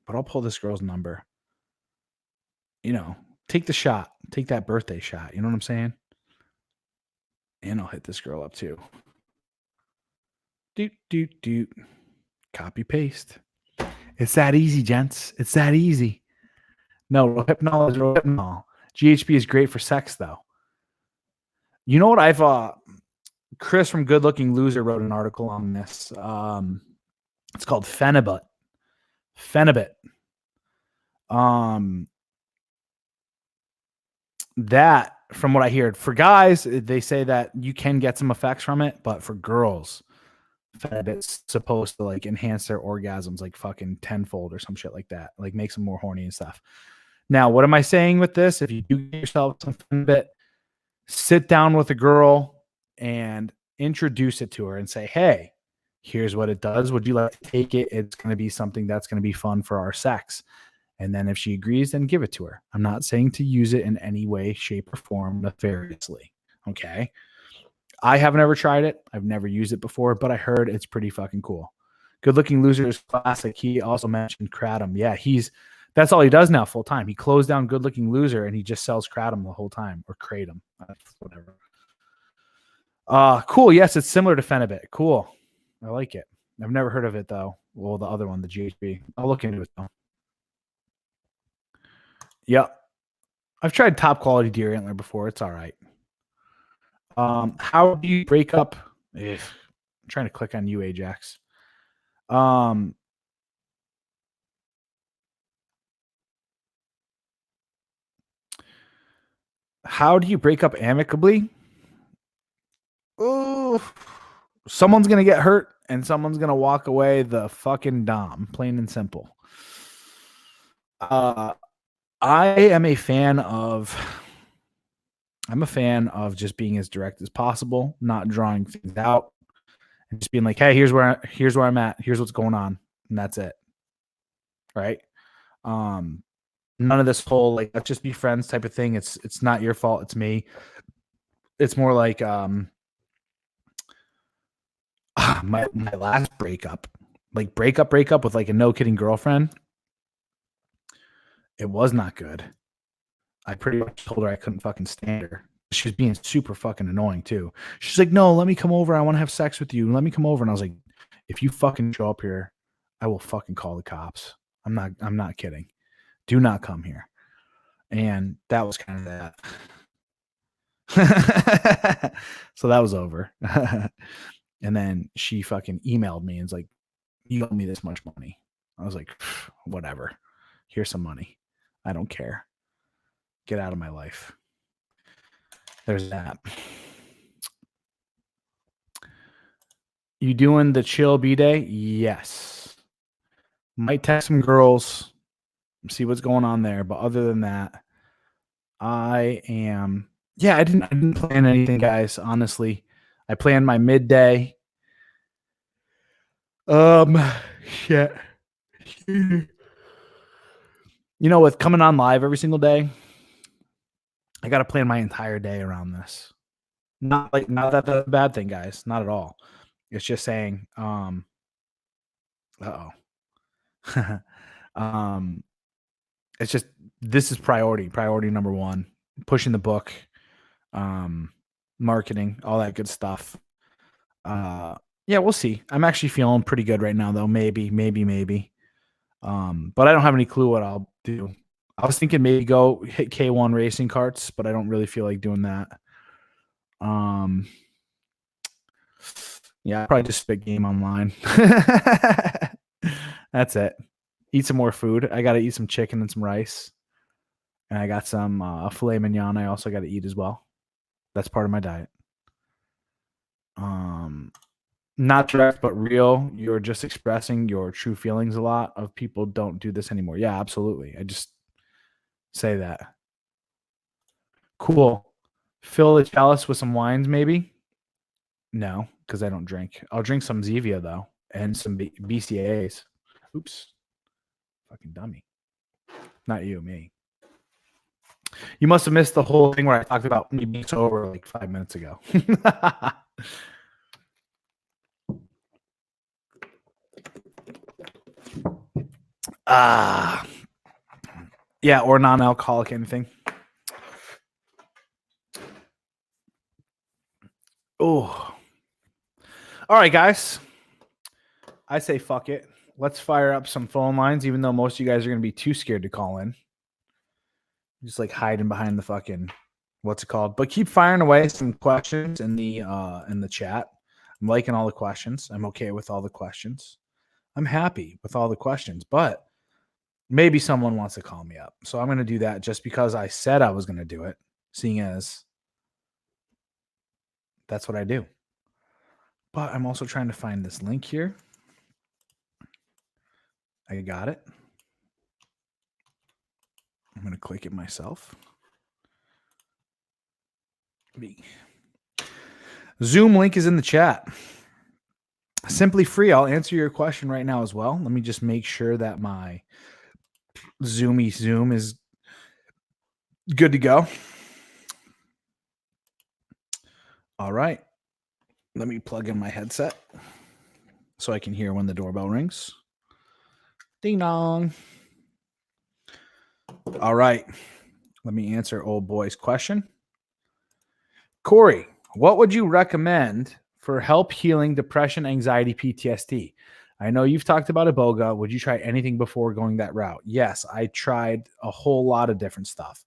but I'll pull this girl's number. You know, take the shot. Take that birthday shot. You know what I'm saying? And I'll hit this girl up too. Doot, doot, doot. Copy paste. It's that easy, gents. It's that easy. No, Rohypnol is Rohypnol. GHB is great for sex, though. You know what I've Chris from Good Looking Loser wrote an article on this. It's called Phenibut. Phenibut. That, from what I heard, for guys, they say that you can get some effects from it, but for girls, Phenibut's supposed to like enhance their orgasms like fucking tenfold or some shit like that, like makes them more horny and stuff. Now, what am I saying with this? If you do get yourself some Phenibut, sit down with a girl and introduce it to her and say, hey, here's what it does. Would you like to take it? It's going to be something that's going to be fun for our sex. And then if she agrees, then give it to her. I'm not saying to use it in any way, shape, or form nefariously. Okay. I haven't ever tried it. I've never used it before, but I heard it's pretty fucking cool. Good Looking Loser is classic. He also mentioned Kratom. Yeah, that's all he does now full time. He closed down Good Looking Loser and he just sells Kratom the whole time, or Kratom, whatever. Cool. Yes, it's similar to Phenibut. Cool. I like it. I've never heard of it though. Well, the other one, the GHB. I'll look into it though. Yep. I've tried top quality deer antler before. It's all right. How do you break up? I'm trying to click on you, Ajax. How do you break up amicably? Oh, someone's going to get hurt and someone's going to walk away the fucking dom, plain and simple. I'm a fan of just being as direct as possible, not drawing things out, and just being like, hey, here's where I'm at. Here's what's going on. And that's it. Right. None of this whole, like, let's just be friends type of thing. It's not your fault. It's me. It's more like, my last breakup with like a no kidding girlfriend. It was not good. I pretty much told her I couldn't fucking stand her. She was being super fucking annoying too. She's like, no, let me come over. I want to have sex with you. Let me come over. And I was like, if you fucking show up here, I will fucking call the cops. I'm not kidding. Do not come here. And that was kind of that. So that was over. And then she fucking emailed me and was like, you owe me this much money. I was like, whatever. Here's some money. I don't care. Get out of my life. There's that. You doing the chill B-Day? Yes. Might text some girls, see what's going on there. But other than that, I didn't plan anything, guys, honestly. I planned my midday. Shit. With coming on live every single day, I got to plan my entire day around this. Not that that's a bad thing, guys. Not at all. It's just saying, it's just, this is priority number one, pushing the book, marketing, all that good stuff. Yeah, we'll see. I'm actually feeling pretty good right now though. Maybe. But I don't have any clue what I'll do. I was thinking maybe go hit K1 racing carts, but I don't really feel like doing that. Yeah, I'll probably just spit game online. That's it. Eat some more food. I got to eat some chicken and some rice. And I got some filet mignon I also got to eat as well. That's part of my diet. Not direct, but real. You're just expressing your true feelings a lot of people don't do this anymore. Yeah, absolutely. I just say that. Cool. Fill the chalice with some wines, maybe? No, because I don't drink. I'll drink some Zevia, though, and some BCAAs. Oops. Fucking dummy. Not you, me. You must have missed the whole thing where I talked about me being sober like 5 minutes ago. Yeah, or non-alcoholic anything. Oh. All right, guys. I say fuck it. Let's fire up some phone lines, even though most of you guys are going to be too scared to call in. Just like hiding behind the fucking, what's it called? But keep firing away some questions in the chat. I'm liking all the questions. I'm okay with all the questions. I'm happy with all the questions, but maybe someone wants to call me up. So I'm going to do that just because I said I was going to do it, seeing as that's what I do. But I'm also trying to find this link here. I got it. I'm going to click it myself. Zoom link is in the chat. Simply free. I'll answer your question right now as well. Let me just make sure that my Zoom is good to go. All right. Let me plug in my headset so I can hear when the doorbell rings. Ding dong. All right. Let me answer old boy's question. Corey, what would you recommend for help healing depression, anxiety, PTSD? I know you've talked about Iboga. Would you try anything before going that route? Yes, I tried a whole lot of different stuff.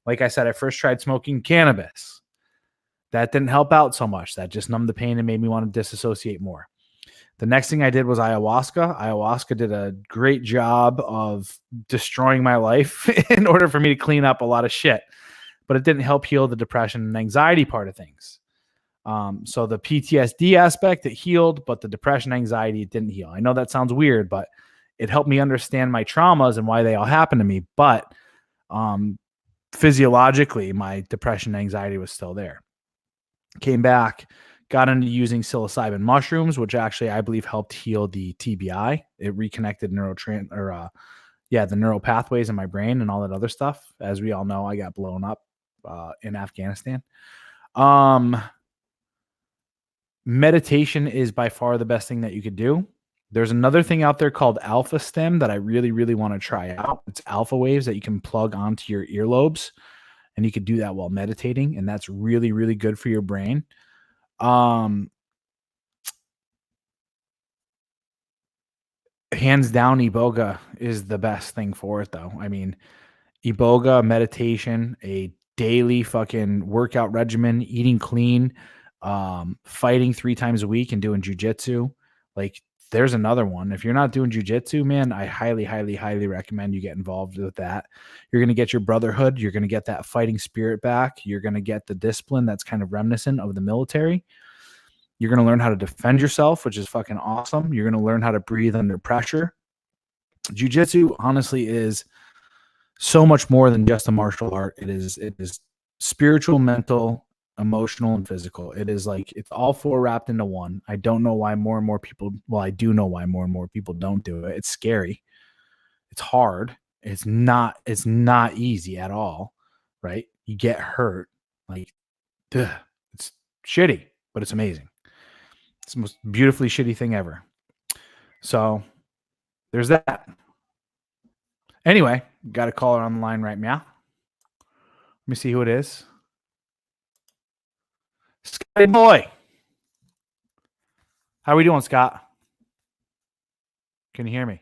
Like I said, I first tried smoking cannabis. That didn't help out so much. That just numbed the pain and made me want to disassociate more. The next thing I did was ayahuasca. Ayahuasca did a great job of destroying my life in order for me to clean up a lot of shit. But it didn't help heal the depression and anxiety part of things. So the PTSD aspect, it healed, but the depression, anxiety, it didn't heal. I know that sounds weird, but it helped me understand my traumas and why they all happened to me. But physiologically, my depression and anxiety was still there. Came back, got into using psilocybin mushrooms, which actually I believe helped heal the TBI. It reconnected the neural pathways in my brain and all that other stuff. As we all know, I got blown up in Afghanistan. Meditation is by far the best thing that you could do. There's another thing out there called Alpha Stem that I really, really want to try out. It's alpha waves that you can plug onto your earlobes, and you could do that while meditating, and that's really, really good for your brain. Hands down, Iboga is the best thing for it, though. I mean, Iboga, meditation, a daily fucking workout regimen, eating clean, fighting 3 times a week and doing jujitsu. Like, there's another one. If you're not doing jujitsu, man, I highly, highly, highly recommend you get involved with that. You're going to get your brotherhood. You're going to get that fighting spirit back. You're going to get the discipline that's kind of reminiscent of the military. You're going to learn how to defend yourself, which is fucking awesome. You're going to learn how to breathe under pressure. Jiu-jitsu, honestly, is so much more than just a martial art. It is spiritual, mental, emotional and physical. It is like it's all four wrapped into one. I don't know why more and more people, well, I do know why more and more people don't do it. It's scary. It's hard. It's not easy at all, right? You get hurt. Like, it's shitty, but it's amazing. It's the most beautifully shitty thing ever. So there's that. Anyway, got a caller on the line right now. Let me see who it is. Scotty boy. How we doing, Scott? Can you hear me?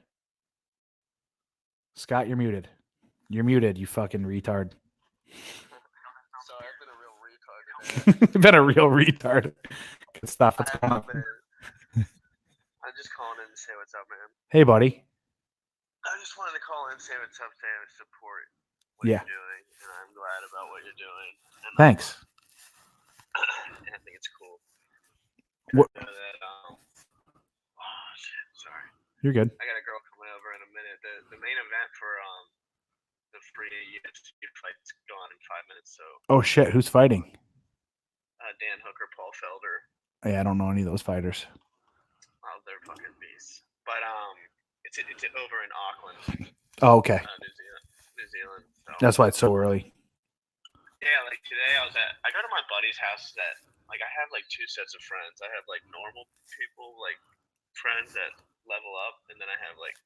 Scott, you're muted. You're muted, you fucking retard. So I've been a real retard today. Been a real retard. Good stuff. What's going on? I'm just calling in to say what's up, man. Hey, buddy. I just wanted to call in and say what's up, say and support what Yeah. you're doing, and I'm glad about what you're doing. And, Thanks. and I think it's cool. What? I know that, oh shit, sorry. You're good. I got a girl coming over in a minute. The main event for the free UFC fight's gone in 5 minutes. So. Oh shit! Who's fighting? Dan Hooker, Paul Felder. Hey, I don't know any of those fighters. Oh, they're fucking beasts. But it's over in Auckland. Oh, okay. New Zealand. So. That's why it's so early. Yeah, like today I go to my buddy's house that like I have like two sets of friends. I have like normal people, like friends that level up, and then I have like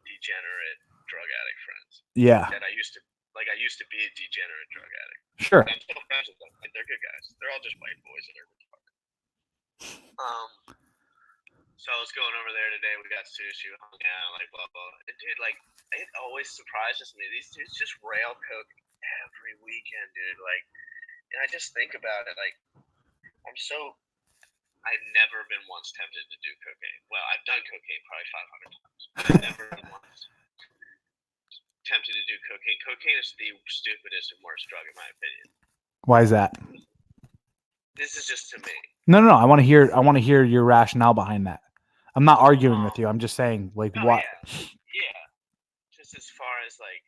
degenerate drug addict friends. Yeah. That I used to be a degenerate drug addict. Sure. I'm still friends with them. Like, they're good guys. They're all just white boys that are retarded. So I was going over there today. We got sushi, we hung out, like blah blah. And dude, like it always surprises me. These dudes just rail coke every weekend, dude. Like, and I just think about it. Like, I've never been once tempted to do cocaine. Well, I've done cocaine probably 500 times, but I've never been once tempted to do cocaine. Cocaine is the stupidest and worst drug in my opinion. Why is that? This is just to me. No. I want to hear your rationale behind that. I'm not arguing with you. I'm just saying, like, what? Yeah. Just as far as like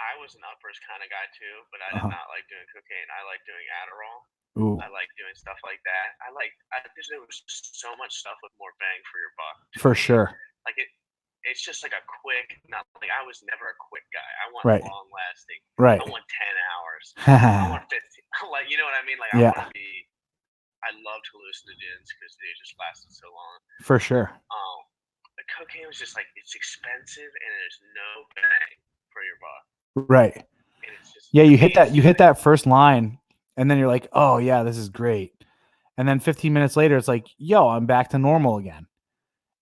I was an uppers kind of guy too, but I did not like doing cocaine. I like doing Adderall. Ooh. I like doing stuff like that. There was so much stuff with more bang for your buck. For sure. Like it's just like a quick. Not like I was never a quick guy. I want long lasting. Right. I want 10 hours. I want 15. Like, you know what I mean? Like I want to be. I loved hallucinogens because they just lasted so long. For sure. The cocaine was just like it's expensive and there's no bang for your buck. Right. And it's just, you hit that first line, and then you're like, oh yeah, this is great. And then 15 minutes later, it's like, yo, I'm back to normal again.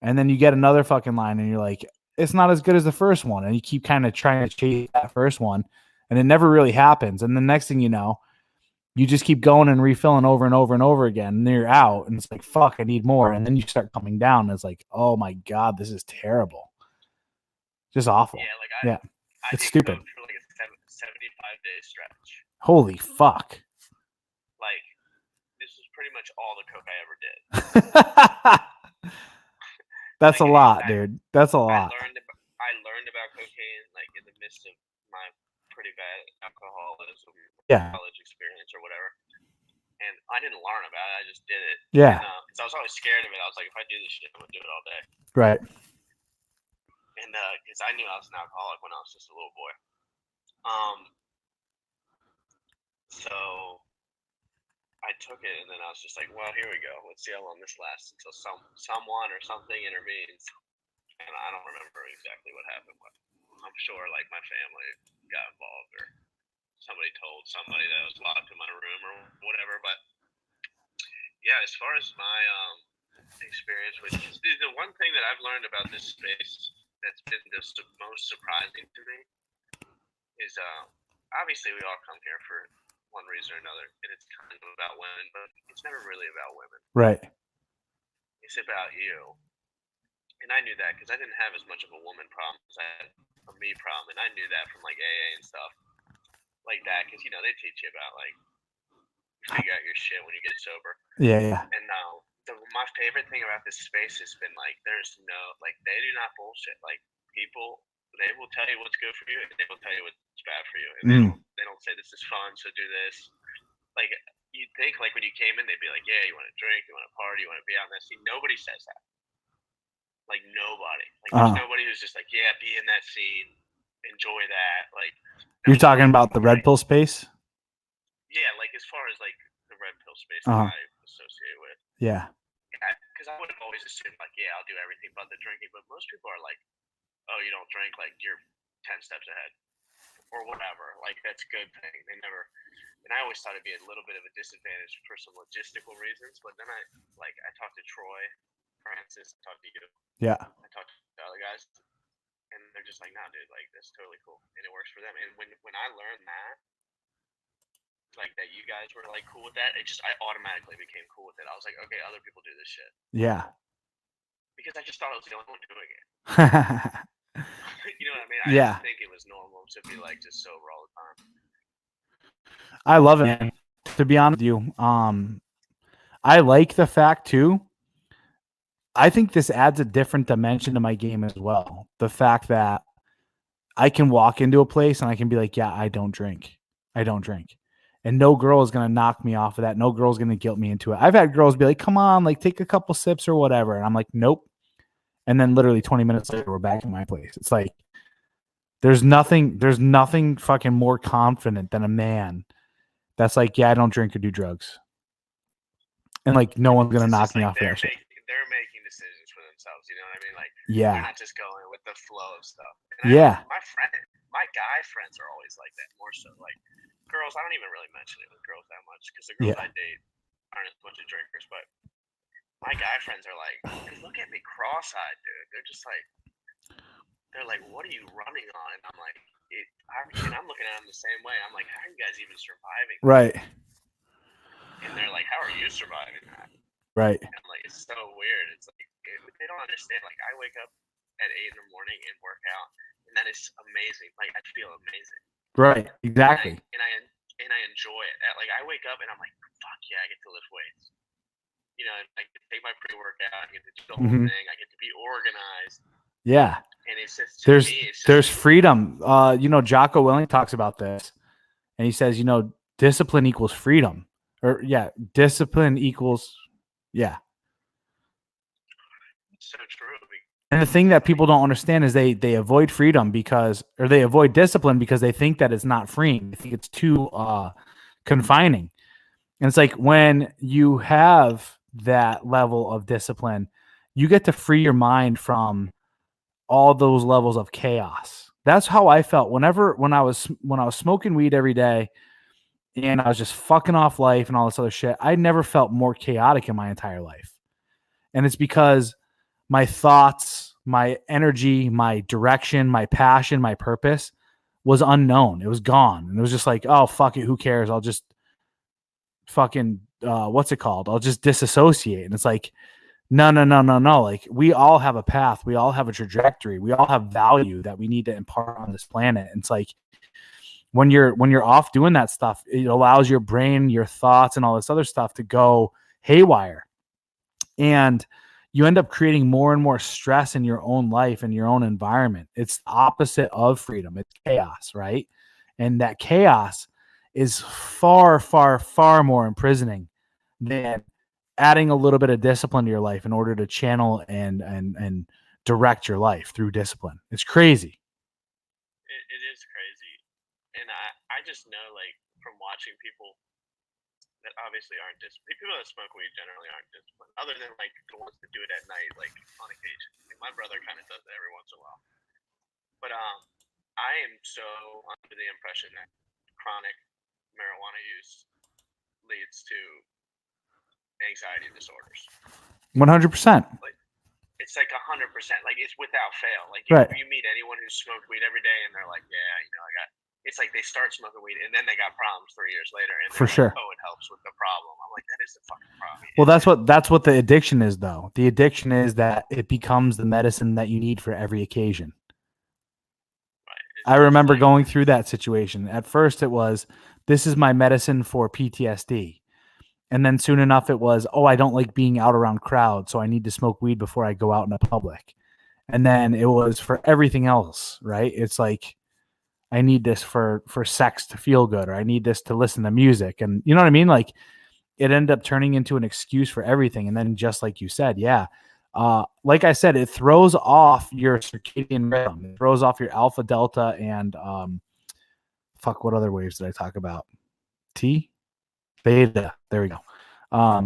And then you get another fucking line, and you're like, it's not as good as the first one, and you keep kind of trying to chase that first one, and it never really happens. And the next thing you know, you just keep going and refilling over and over and over again, and then you're out, and it's like, fuck, I need more. And then you start coming down, and it's like, oh my God, this is terrible. Just awful. Yeah, it's stupid. For like a 75-day stretch. Holy fuck. Like, this was pretty much all the coke I ever did. That's a lot, dude. That's a lot. I learned about cocaine, like, in the midst of my pretty bad alcoholism, college experience or whatever. And I didn't learn about it. I just did it. Yeah. Because I was always scared of it. I was like, if I do this shit, I'm going to do it all day. Right. And because I knew I was an alcoholic when I was just a little boy. So I took it, and then I was just like, well, here we go. Let's see how long this lasts until someone or something intervenes. And I don't remember exactly what happened, but I'm sure like my family got involved or somebody told somebody that I was locked in my room or whatever. But yeah, as far as my experience with the one thing that I've learned about this space that's been the most surprising to me is obviously we all come here for one reason or another, and it's kind of about women, but it's never really about women. Right. It's about you. And I knew that because I didn't have as much of a woman problem as I had a me problem, and I knew that from like AA and stuff like that because, you know, they teach you about like figure out your shit when you get sober. Yeah. And my favorite thing about this space has been like there's no, like they do not bullshit. Like people, they will tell you what's good for you and they will tell you what's bad for you. And they don't say this is fun, so do this. like you'd think like when you came in, they'd be like, yeah, you want to drink, you want to party, you want to be on that scene. Nobody says that. Like nobody. Like there's nobody who's just like, yeah, be in that scene, enjoy that. Like you're talking about the red pill space. Yeah, like as far as like the red pill space that I associate with. Yeah. Because I would have always assumed like, yeah, I'll do everything but the drinking. But most people are like, oh, you don't drink, like you're 10 steps ahead, or whatever. Like that's a good thing. They never. And I always thought it'd be a little bit of a disadvantage for some logistical reasons. But then I talked to Troy, Francis, I talked to you. Yeah. I talked to the other guys, and they're just like, nah, dude, like that's totally cool, and it works for them. And when I learned that, like that you guys were like cool with that, I automatically became cool with it. I was like, okay, other people do this shit. Yeah. Because I just thought I was the only one doing it. You know what I mean? I didn't think it was normal to be like just sober all the time. I love it, man. To be honest with you, I like the fact too. I think this adds a different dimension to my game as well. The fact that I can walk into a place and I can be like, yeah, I don't drink. And no girl is going to knock me off of that. No girl's going to guilt me into it. I've had girls be like, come on, like take a couple sips or whatever. And I'm like, nope. And then literally 20 minutes later, we're back in my place. It's like, there's nothing fucking more confident than a man that's like, yeah, I don't drink or do drugs. And like, no one's going to knock me off that shit. They're making decisions for themselves. You know what I mean? Like, yeah, they're not just going with the flow of stuff. And my guy friends are always like that, more so. Like, girls, I don't even really mention it with girls that much because the girls I date aren't as much of drinkers. But my guy friends are like, they look at me cross-eyed, dude. They're just like, what are you running on? And I'm like, I'm looking at them the same way. I'm like, how are you guys even surviving? Right. And they're like, how are you surviving that? Right. And I'm like, it's so weird. It's like, they don't understand. Like, I wake up at 8 in the morning and work out, and that is amazing. Like, I feel amazing. Right. Exactly. And I enjoy it. Like, I wake up and I'm like, fuck yeah, I get to lift weights. You know, I get to take my pre-workout, I get to do the whole thing, I get to be organized. Yeah. And it's just, there's freedom. You know, Jocko Willing talks about this, and he says, you know, discipline equals freedom. Or discipline equals, so true. And the thing that people don't understand is they avoid freedom they avoid discipline because they think that it's not freeing. They think it's too confining. And it's like when you have that level of discipline, you get to free your mind from all those levels of chaos. That's how I felt when I was smoking weed every day and I was just fucking off life and all this other shit. I never felt more chaotic in my entire life. And it's because my thoughts, my energy, my direction, my passion, my purpose was unknown. It was gone. And it was just like, oh, fuck it. Who cares? I'll just fucking, what's it called? I'll just disassociate. And it's like, no. Like, we all have a path. We all have a trajectory. We all have value that we need to impart on this planet. And it's like, when you're off doing that stuff, it allows your brain, your thoughts, and all this other stuff to go haywire. And you end up creating more and more stress in your own life and your own environment. It's the opposite of freedom. It's chaos, right? And that chaos is far, far, far more imprisoning than adding a little bit of discipline to your life in order to channel and direct your life through discipline. It's crazy. It is crazy. And I just know, like, from watching people that obviously aren't disciplined. People that smoke weed generally aren't disciplined, other than like the ones that do it at night, like on occasion. Like, my brother kind of does it every once in a while. But I am so under the impression that chronic marijuana use leads to anxiety disorders. 100%. Like, it's like 100%. Like, it's without fail. Like, you meet anyone who's smoked weed every day, and they're like, yeah, you know, it's like they start smoking weed and then they got problems 3 years later. And for sure. Oh, it helps with the problem. I'm like, that is the fucking problem. Well, that's what the addiction is, though. The addiction is that it becomes the medicine that you need for every occasion. Right. I remember going through that situation. At first it was, this is my medicine for PTSD. And then soon enough it was, oh, I don't like being out around crowds, so I need to smoke weed before I go out in the public. And then it was for everything else, right? It's like, I need this for sex to feel good, or I need this to listen to music. And you know what I mean? Like it ended up turning into an excuse for everything. And then just like you said, yeah. Like I said, it throws off your circadian rhythm. It throws off your alpha, delta, and what other waves did I talk about? T, beta. There we go.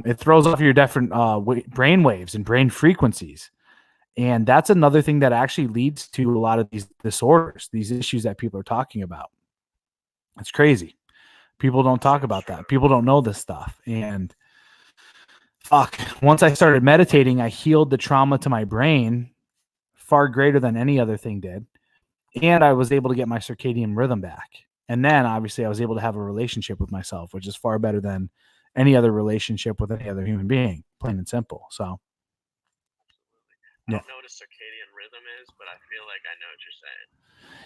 It throws off your different brain waves and brain frequencies. And that's another thing that actually leads to a lot of these disorders, these issues that people are talking about. It's crazy. People don't talk about that. People don't know this stuff. And once I started meditating, I healed the trauma to my brain far greater than any other thing did. And I was able to get my circadian rhythm back. And then obviously I was able to have a relationship with myself, which is far better than any other relationship with any other human being, plain and simple. So I don't know what a circadian rhythm is, but I feel like I know what you're saying.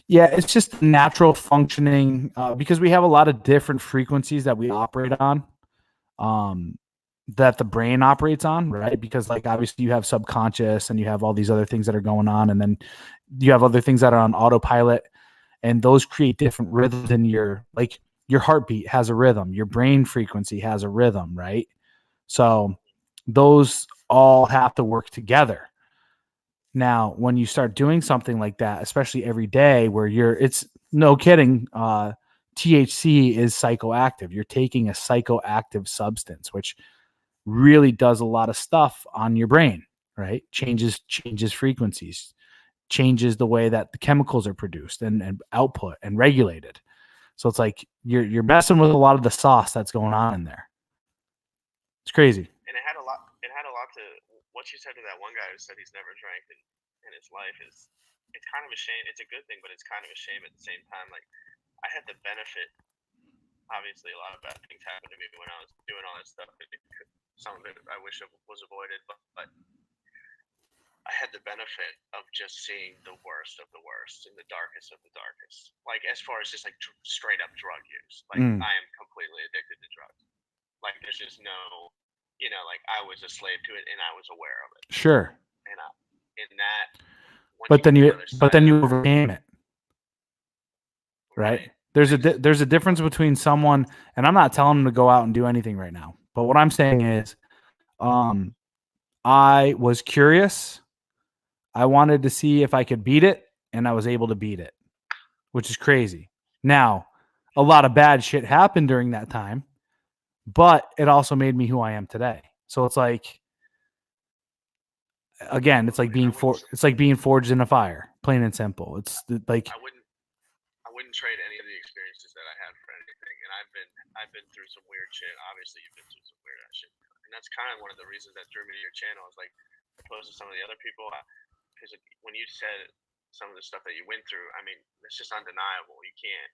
Yeah, it's just natural functioning because we have a lot of different frequencies that we operate on, that the brain operates on, right? Because like obviously you have subconscious and you have all these other things that are going on, and then you have other things that are on autopilot, and those create different rhythms in your heartbeat has a rhythm, your brain frequency has a rhythm, right? So those all have to work together. Now, when you start doing something like that, especially every day where it's no kidding, THC is psychoactive. You're taking a psychoactive substance, which really does a lot of stuff on your brain, right? Changes frequencies, changes the way that the chemicals are produced and output and regulated. So it's like you're messing with a lot of the sauce that's going on in there. It's crazy. And it had a lot to what you said to that one guy who said he's never drank in his life is, it's kind of a shame. It's a good thing, but it's kind of a shame at the same time. Like I had the benefit, obviously a lot of bad things happened to me when I was doing all that stuff. Some of it I wish it was avoided, but I had the benefit of just seeing the worst of the worst and the darkest of the darkest. Like as far as just like straight up drug use, like I am completely addicted to drugs. Like there's just no, like I was a slave to it and I was aware of it. Sure. And in that, but then you overcame it, right? There's a difference between someone, and I'm not telling them to go out and do anything right now, but what I'm saying is, I was curious. I wanted to see if I could beat it, and I was able to beat it, which is crazy. Now, a lot of bad shit happened during that time, but it also made me who I am today. So it's like, again, it's like being forged in a fire, plain and simple. It's like I wouldn't trade any of the experiences that I had for anything. And I've been through some weird shit. Obviously, you've been through some weird shit, and that's kind of one of the reasons that drew me to your channel. Is like, opposed to some of the other people, because when you said some of the stuff that you went through, I mean, it's just undeniable. You can't,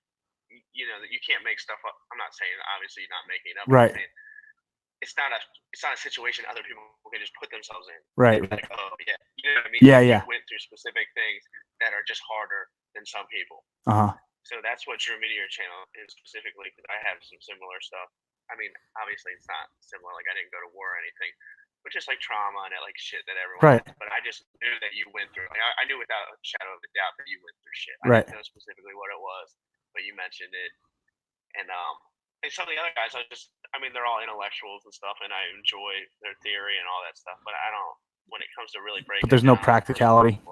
you can't make stuff up. I'm not saying obviously you're not making it up. Right. It's not a situation other people can just put themselves in. Right. Like, oh yeah, you know what I mean? Yeah, you yeah. went through specific things that are just harder than some people. So that's what drew me to your channel, is specifically because I have some similar stuff. I mean, obviously it's not similar. Like I didn't go to war or anything, but just like trauma and like shit that everyone. Right. But I just knew that you went through. Like I knew without a shadow of a doubt that you went through shit. I didn't know specifically what it was, but you mentioned it, and some of the other guys, they're all intellectuals and stuff, and I enjoy their theory and all that stuff. But I don't, when it comes to really breaking, there's no practicality.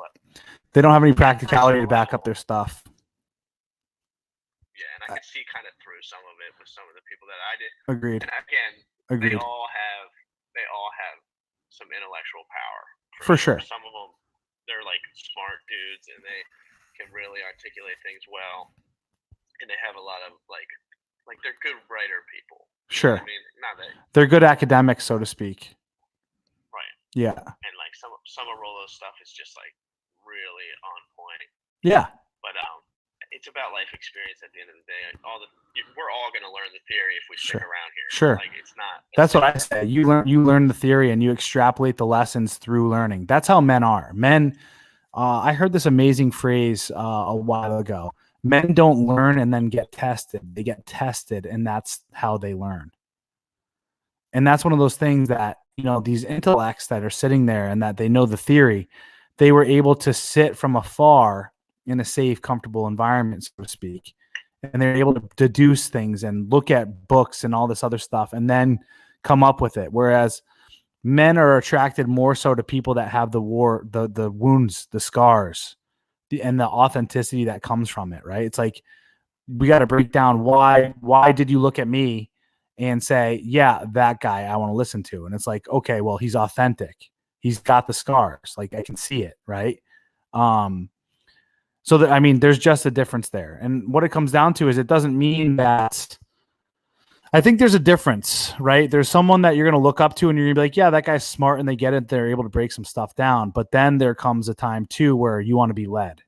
They don't have any practicality to back up their stuff. Yeah, and I could see kind of through some of it with some of the people that I did. Agreed. And again, Agreed. they all have some intellectual power. For sure. Some of them, they're like smart dudes, and they can really articulate things well, and they have a lot of like they're good writer people. Sure. I mean, not that they're good academics, so to speak. Right. Yeah. And like some of Rolo's stuff is just like really on point. Yeah. But it's about life experience at the end of the day. We're all going to learn the theory if we stick around here. Sure. Like it's not. That's what I say. You learn the theory and you extrapolate the lessons through learning. That's how men are. Men. I heard this amazing phrase a while ago. Men don't learn and then get tested. They get tested, and that's how they learn. And that's one of those things that, these intellects that are sitting there and that they know the theory, they were able to sit from afar in a safe, comfortable environment, so to speak. And they're able to deduce things and look at books and all this other stuff and then come up with it. Whereas men are attracted more so to people that have the wounds, the scars, and the authenticity that comes from it, right? It's like, we got to break down why did you look at me and say, yeah, that guy I want to listen to. And it's like, okay, well, he's authentic. He's got the scars. Like, I can see it, right? So that, I mean, there's just a difference there. And what it comes down to is, it doesn't mean that, I think there's a difference, right? There's someone that you're going to look up to and you're going to be like, yeah, that guy's smart and they get it. They're able to break some stuff down. But then there comes a time too where you want to be led,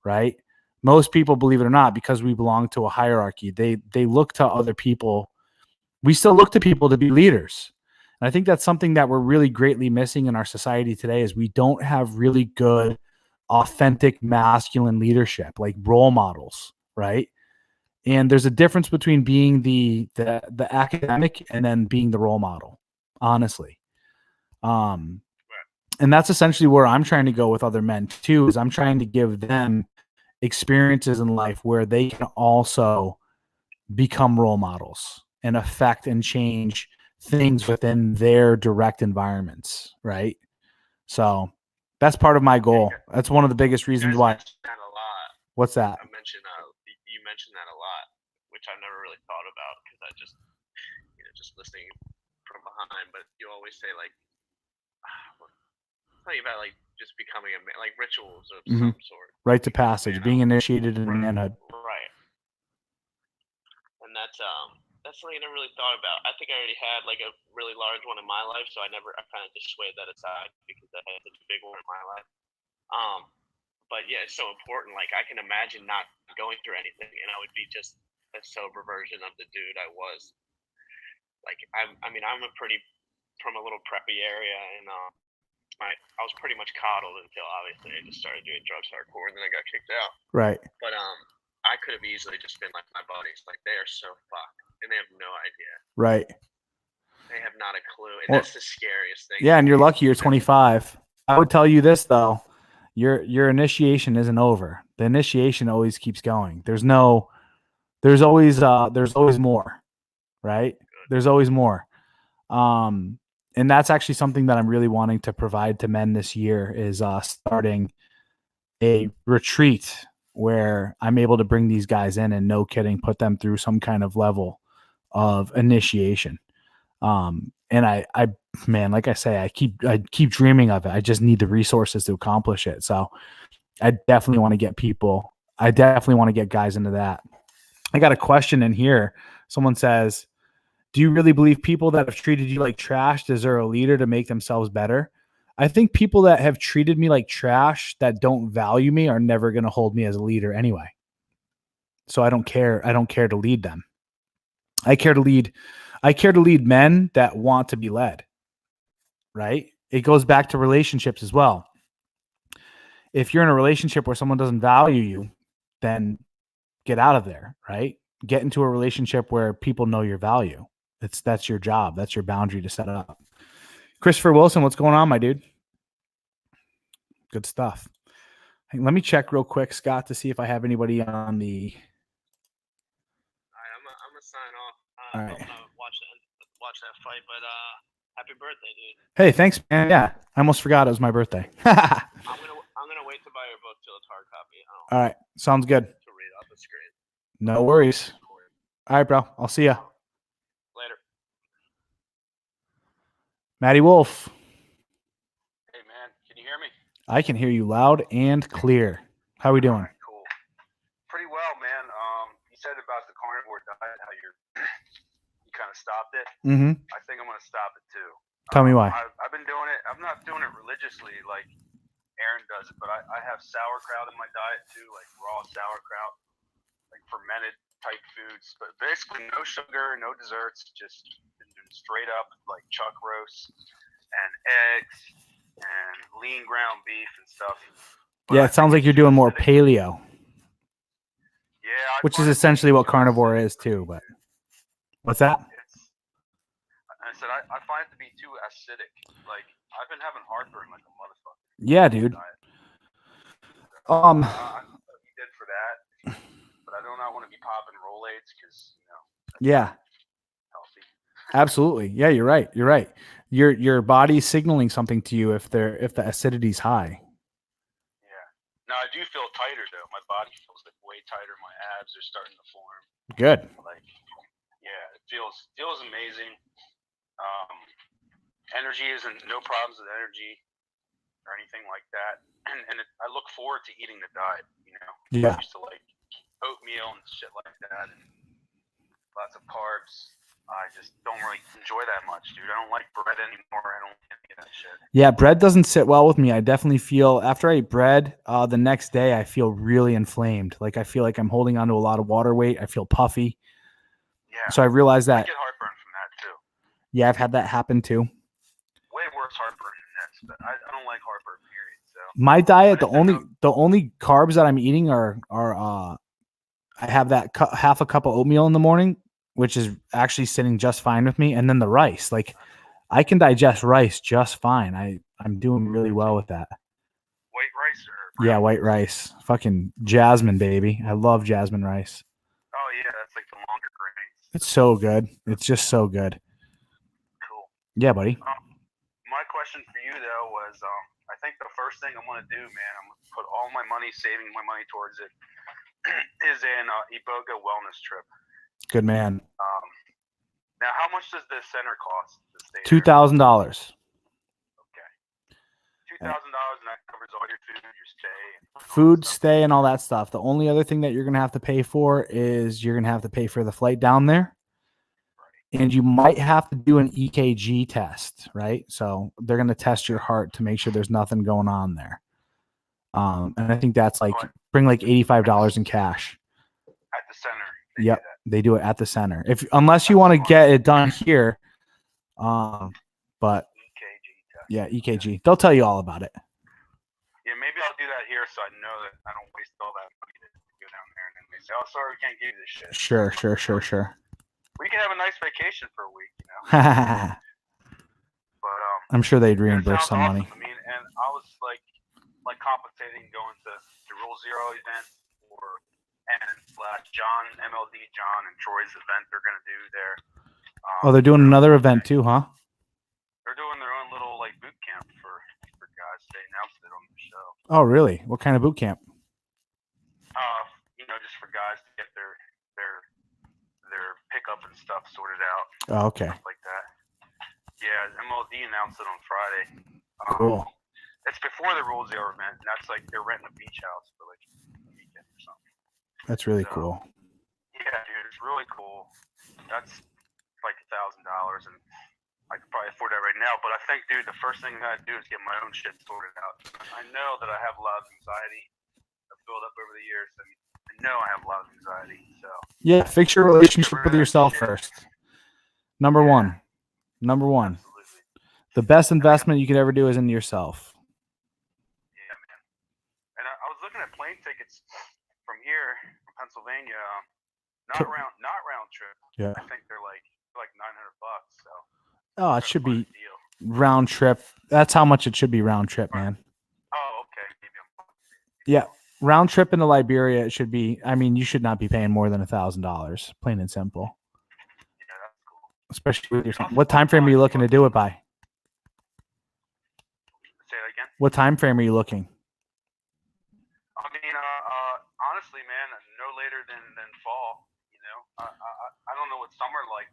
right? Most people, believe it or not, because we belong to a hierarchy, they look to other people. We still look to people to be leaders. And I think that's something that we're really greatly missing in our society today, is we don't have really good, authentic masculine leadership, like role models, right? And there's a difference between being the academic and then being the role model, honestly. And that's essentially where I'm trying to go with other men too, is I'm trying to give them experiences in life where they can also become role models and affect and change things within their direct environments, right? So that's part of my goal. That's one of the biggest reasons why. That a lot. What's that? You mentioned that a lot, which I've never really thought about, because I just, just listening from behind. But you always say, like, something about, like, just becoming a man, like rituals of some sort. Rite to passage, being initiated in manhood. Right. And that's something I never really thought about. I think I already had like a really large one in my life, so I kind of just swayed that aside because I had such a big one in my life. But yeah, it's so important. Like, I can imagine not going through anything, and I would be just a sober version of the dude I was. Like, I'm from a little preppy area, and I was pretty much coddled until obviously I just started doing drugs hardcore, and then I got kicked out. Right. But I could have easily just been like my buddies. Like, they are so fucked, and they have no idea. Right. They have not a clue, and that's the scariest thing. Yeah, and you're lucky you're 25. I would tell you this though. Your initiation isn't over. The initiation always keeps going. There's always more, right? There's always more. And that's actually something that I'm really wanting to provide to men this year, is starting a retreat where I'm able to bring these guys in and, no kidding, put them through some kind of level of initiation. And I man, like I say, I keep dreaming of it. I just need the resources to accomplish it. So I definitely want to get people. I definitely want to get guys into that. I got a question in here. Someone says, do you really believe people that have treated you like trash deserve a leader to make themselves better? I think people that have treated me like trash, that don't value me, are never going to hold me as a leader anyway. So I don't care. I don't care to lead them. I care to lead men that want to be led. Right? It goes back to relationships as well. If you're in a relationship where someone doesn't value you, then get out of there, right? Get into a relationship where people know your value. That's your job. That's your boundary to set up. Christopher Wilson, what's going on, my dude? Good stuff. Hey, let me check real quick, Scott, to see if I have anybody on the. All right, I'm gonna sign off. All right. I'm gonna watch that fight, but happy birthday, dude. Hey, thanks, man. Yeah, I almost forgot it was my birthday. I'm gonna wait to buy your book till it's hard copy. All right, sounds good. To read off the screen. No worries. All right, bro. I'll see ya. Later. Matty Wolf. Hey, man, can you hear me? I can hear you loud and clear. How are we doing? Right, cool. Pretty well, man. You said about the carnivore diet, how you kind of stopped it. Mm-hmm. I think I'm gonna stop it too. Tell me why. I've been doing it. I'm not doing it religiously like Aaron does it, but I have sauerkraut in my diet too, like raw sauerkraut, like fermented type foods, but basically no sugar, no desserts, just been doing straight up like chuck roasts and eggs and lean ground beef and stuff. But yeah, it sounds like you're doing more paleo. Yeah, which is essentially what carnivore is too. But what's that? I said I find it to be too acidic. Like, I've been having heartburn like a motherfucker. Yeah, dude. not want to be popping Rolaids because Yeah. healthy. Absolutely. Yeah, you're right. You're right. Your body's signaling something to you if the acidity's high. Yeah. No, I do feel tighter though. My body feels like way tighter. My abs are starting to form. Good. Like, yeah, it feels amazing. Energy isn't no problems with energy or anything like that. And I look forward to eating the diet. Yeah. I used to like oatmeal and shit like that, and lots of carbs. I just don't really enjoy that much, dude. I don't like bread anymore. I don't like any of that shit. Yeah, bread doesn't sit well with me. I definitely feel after I eat bread, the next day I feel really inflamed. Like I feel like I'm holding onto a lot of water weight. I feel puffy. Yeah. So I realized that. I get heartburn from that too. Yeah, I've had that happen too. Way worse heartburn than this, but I don't like heartburn. Period. So my diet, the only carbs that I'm eating are I have that half a cup of oatmeal in the morning, which is actually sitting just fine with me, and then the rice. Like I can digest rice just fine. I'm doing really well with that. White rice or yeah, white rice. Fucking jasmine, baby. I love jasmine rice. Oh yeah, that's like the longer grains. It's so good. It's just so good. Cool. Yeah, buddy. My question for you though was, I think the first thing I'm gonna do, man, I'm gonna put all my money, saving my money towards it, is an Iboga wellness trip. Good man. Now, how much does the center cost to stay $2,000. Okay. $2,000, and that covers all your food, food, stay, and all that stuff. The only other thing that you're gonna have to pay for is you're gonna have to pay for the flight down there. And you might have to do an EKG test, right? So they're going to test your heart to make sure there's nothing going on there. And I think that's like bring like $85 in cash. At the center. Yep, they do it at the center. Unless you want to get it done here, but EKG test. Yeah, EKG. They'll tell you all about it. Yeah, maybe I'll do that here so I know that I don't waste all that money to go down there and then they say, "Oh, sorry, we can't give you this shit." Sure. We can have a nice vacation for a week, But I'm sure they'd reimburse some awesome. money. I mean, and I was like compensating going to the Rule Zero event and John and Troy's event they're gonna do there. They're doing another event too, huh? They're doing their own little like boot camp for guys. They announced it on the show. Oh, really? What kind of boot camp? Just for guys to get their pickup and stuff sorted out. Oh, okay. Stuff like that. Yeah, MLD announced it on Friday. Cool. It's before the Rule Zero event, and that's like they're renting a beach house for like a weekend or something. That's really cool. Yeah, dude, it's really cool. That's like $1,000, and I could probably afford that right now. But I think, dude, the first thing I do is get my own shit sorted out. I know that I have a lot of anxiety that built up over the years, and I know I have a lot of anxiety. So yeah, fix your relationship with yourself first. Number one. Absolutely. The best investment you could ever do is into yourself. Yeah, man. And I was looking at plane tickets from here, from Pennsylvania, not round trip. Yeah. I think they're like $900. So. Oh, it should be round trip. That's how much it should be round trip, man. Oh, okay. Yeah. Round trip into Liberia, it should be. I mean, you should not be paying more than $1,000, plain and simple. Yeah, that's cool. Especially with your. What time frame are you looking to do it by? Say that again. What time frame are you looking? I mean, honestly, man, no later than fall. I don't know what summer is like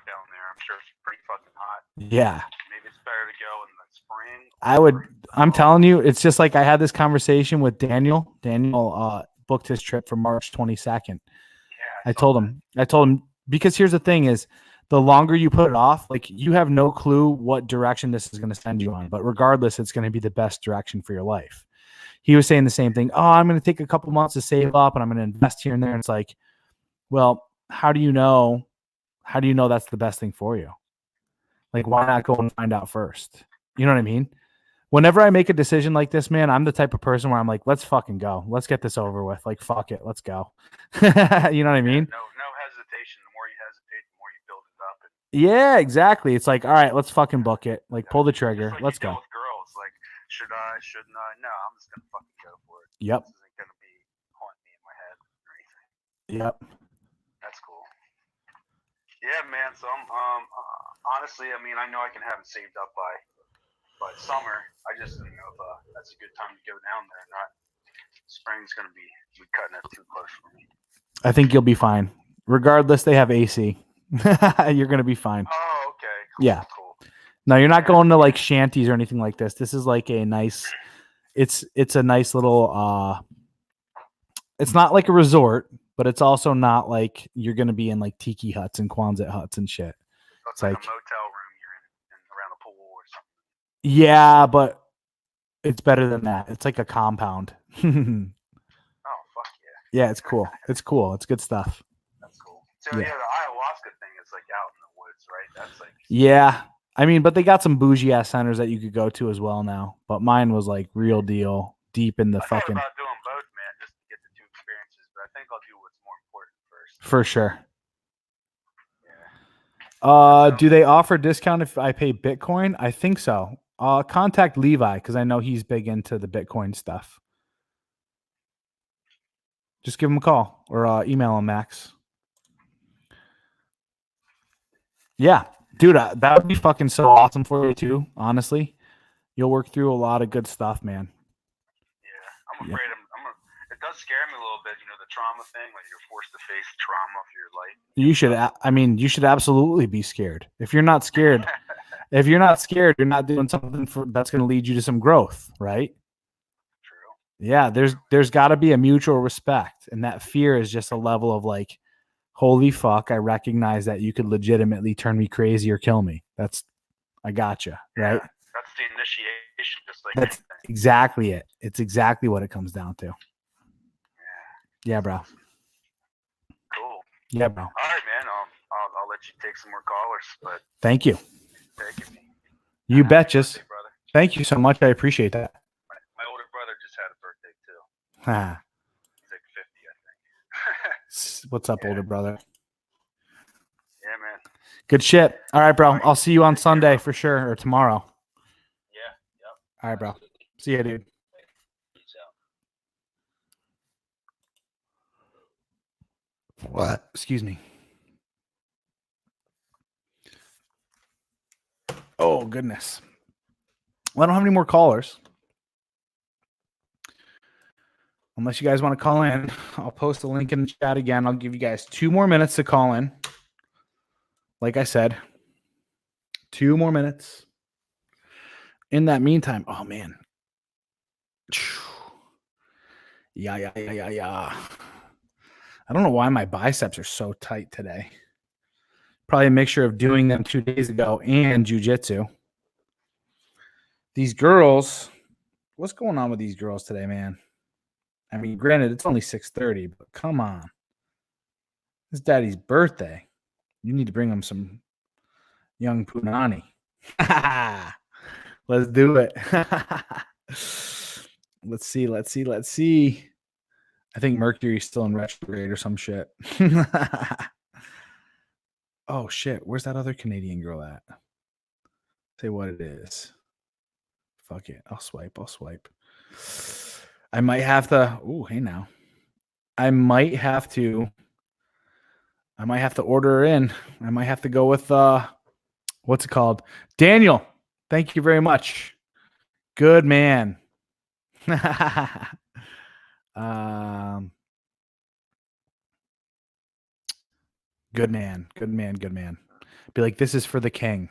down there. I'm sure it's pretty fucking hot. Yeah. Maybe it's better to go in the spring. I'm telling you, it's just like I had this conversation with Daniel. Daniel booked his trip for March 22nd. Yeah, I told him because here's the thing is the longer you put it off, like you have no clue what direction this is going to send you on, but regardless, it's going to be the best direction for your life. He was saying the same thing. Oh, I'm going to take a couple months to save up and I'm going to invest here and there. And it's like, well, how do you know that's the best thing for you? Like, why not go and find out first? You know what I mean? Whenever I make a decision like this, man, I'm the type of person where I'm like, let's fucking go. Let's get this over with. Like, fuck it. Let's go. You know what I mean? No hesitation. The more you hesitate, the more you build it up. Yeah, exactly. It's like, all right, let's fucking book it. Like, pull the trigger. Like let's go. With girls, like, should I? Shouldn't I? No, I'm just gonna fucking go for it. Yep. This isn't gonna be haunting me in my head or anything. Yep. That's cool. Yeah, man. So I'm honestly, I mean, I know I can have it saved up by summer. I just don't know if that's a good time to go down there or not. Spring's gonna be cutting it too close for me. I think you'll be fine. Regardless, they have AC. You're gonna be fine. Oh, okay. Cool, Yeah. Cool. No, you're not going to like shanties or anything like this. This is like a nice. It's a nice little. It's not like a resort, but it's also not like you're gonna be in like tiki huts and Quonset huts and shit. So it's like a motel room you're in around a pool or something. Yeah, but it's better than that. It's like a compound. Oh, fuck yeah. Yeah, it's cool. It's cool. It's good stuff. That's cool. So yeah, the ayahuasca thing is like out in the woods, right? That's like. Yeah. I mean, but they got some bougie ass centers that you could go to as well now. But mine was like real deal, deep in the I thought fucking. about doing both, man, just to get the two experiences. But I think I'll do what's more important first. For sure. Yeah. Do they offer discount if I pay Bitcoin? I think so. Contact Levi because I know he's big into the Bitcoin stuff. Just give him a call or email him, Max. Yeah, dude, that would be fucking so awesome for you too. Honestly, you'll work through a lot of good stuff, man. Yeah, I'm afraid it does scare me a little bit. You know, the trauma thing, like you're forced to face trauma of your life. You should. I mean, you should absolutely be scared. If you're not scared, you're not doing something that's going to lead you to some growth, right? True. Yeah, there's got to be a mutual respect, and that fear is just a level of like, holy fuck, I recognize that you could legitimately turn me crazy or kill me. I gotcha, right? Yeah, that's the initiation, just like that's anything. Exactly it. It's exactly what it comes down to. Yeah, bro. Cool. Yeah, bro. All right, man. I'll let you take some more callers, but thank you. Thank you. You betches. Birthday, brother. Thank you so much. I appreciate that. My older brother just had a birthday too. Ha. He's like 50, I think. What's up, older brother? Yeah, man. Good shit. All right, bro. I'll see you on Sunday for sure, or tomorrow. Yeah. Yep. All right, bro. See ya, dude. Peace out. What? Excuse me. Oh, goodness. Well, I don't have any more callers. Unless you guys want to call in, I'll post a link in the chat again. I'll give you guys 2 more minutes to call in. Like I said, 2 more minutes. In that meantime, oh, man. Yeah. I don't know why my biceps are so tight today. Probably a mixture of doing them 2 days ago and jiu-jitsu. These girls, what's going on with these girls today, man? I mean, granted, it's only 6:30, but come on. It's Daddy's birthday. You need to bring him some young punani. Let's do it. Let's see. I think Mercury's still in retrograde or some shit. Oh, shit. Where's that other Canadian girl at? Say what it is. Fuck it. I'll swipe. I might have to. Oh, hey now. I might have to order her in. I might have to go with what's it called? Daniel. Thank you very much. Good man. Good man. Be like, this is for the king.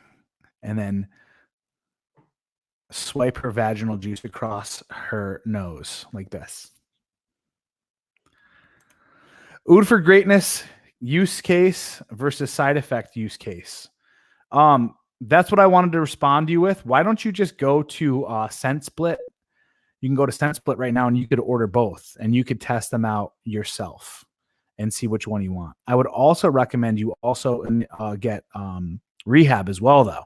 And then swipe her vaginal juice across her nose like this. Ood for greatness use case versus side effect use case. That's what I wanted to respond to you with. Why don't you just go to SenseSplit? You can go to SenseSplit right now and you could order both and you could test them out yourself and see which one you want. I would also recommend you also get Rehab as well, though.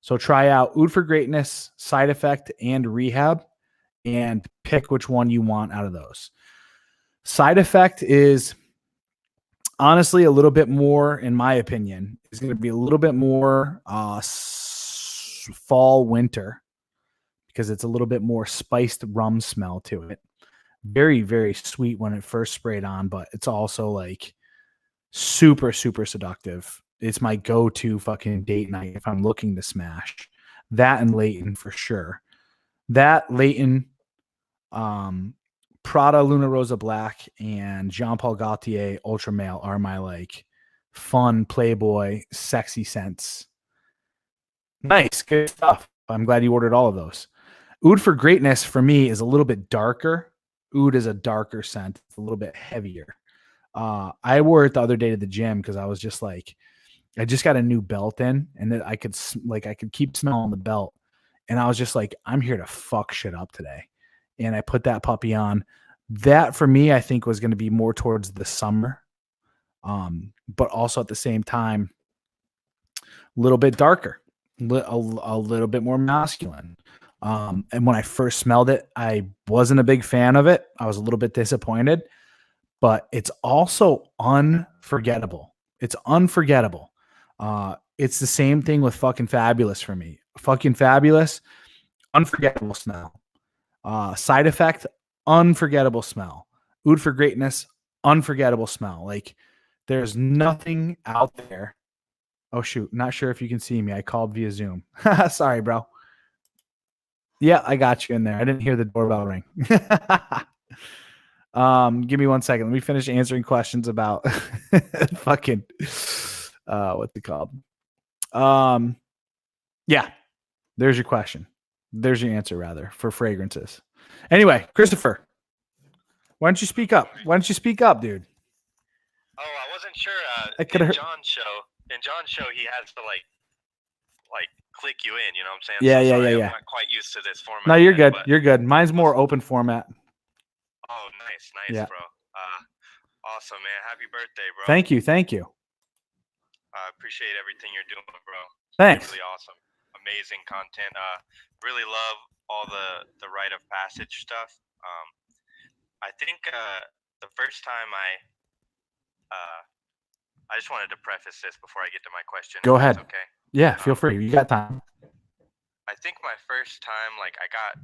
So try out Ood for Greatness, Side Effect, and Rehab, and pick which one you want out of those. Side Effect is honestly a little bit more, in my opinion, is going to be a little bit more fall, winter, because it's a little bit more spiced rum smell to it very, very sweet when it first sprayed on, but it's also like super, super seductive. It's my go-to fucking date night if I'm looking to smash. That and Leighton for sure. That, Leighton, Prada Luna Rosa Black, and Jean Paul Gaultier Ultra Male are my like fun Playboy sexy scents. Nice, good stuff. I'm glad you ordered all of those. Oud for Greatness for me is a little bit darker. Oud is a darker scent. It's a little bit heavier. I wore it the other day to the gym because I was just like, I just got a new belt in, and that I could keep smelling the belt, and I was just like, I'm here to fuck shit up today, and I put that puppy on. That for me, I think was going to be more towards the summer, but also at the same time, a little bit darker, a little bit more masculine. And when I first smelled it, I wasn't a big fan of it. I was a little bit disappointed, but it's also unforgettable. It's unforgettable. It's the same thing with fucking Fabulous for me. Fucking Fabulous, unforgettable smell. Side Effect, unforgettable smell. Oud for Greatness, unforgettable smell. Like there's nothing out there. Oh shoot, not sure if you can see me. I called via Zoom. Sorry, bro. Yeah, I got you in there. I didn't hear the doorbell ring. Give me 1 second. Let me finish answering questions about fucking what's it called? Yeah, there's your question. There's your answer, rather, for fragrances. Anyway, Christopher, why don't you speak up? Why don't you speak up, dude? Oh, I wasn't sure. In John's show, he has to like click you in. You know what I'm saying? Yeah, so yeah, sorry, yeah, I'm yeah. not quite used to this format. No, you're yet, good. but- You're good. Mine's more open format. Oh, nice, Yeah. bro. Awesome, man. Happy birthday, bro. Thank you. Thank you. I appreciate everything you're doing, bro. Thanks. Really awesome. Amazing content. Really love all the rite of passage stuff. I think the first time I just wanted to preface this before I get to my question. Go if that's ahead. Okay. Yeah, feel free. You got time. I think my first time, like, I got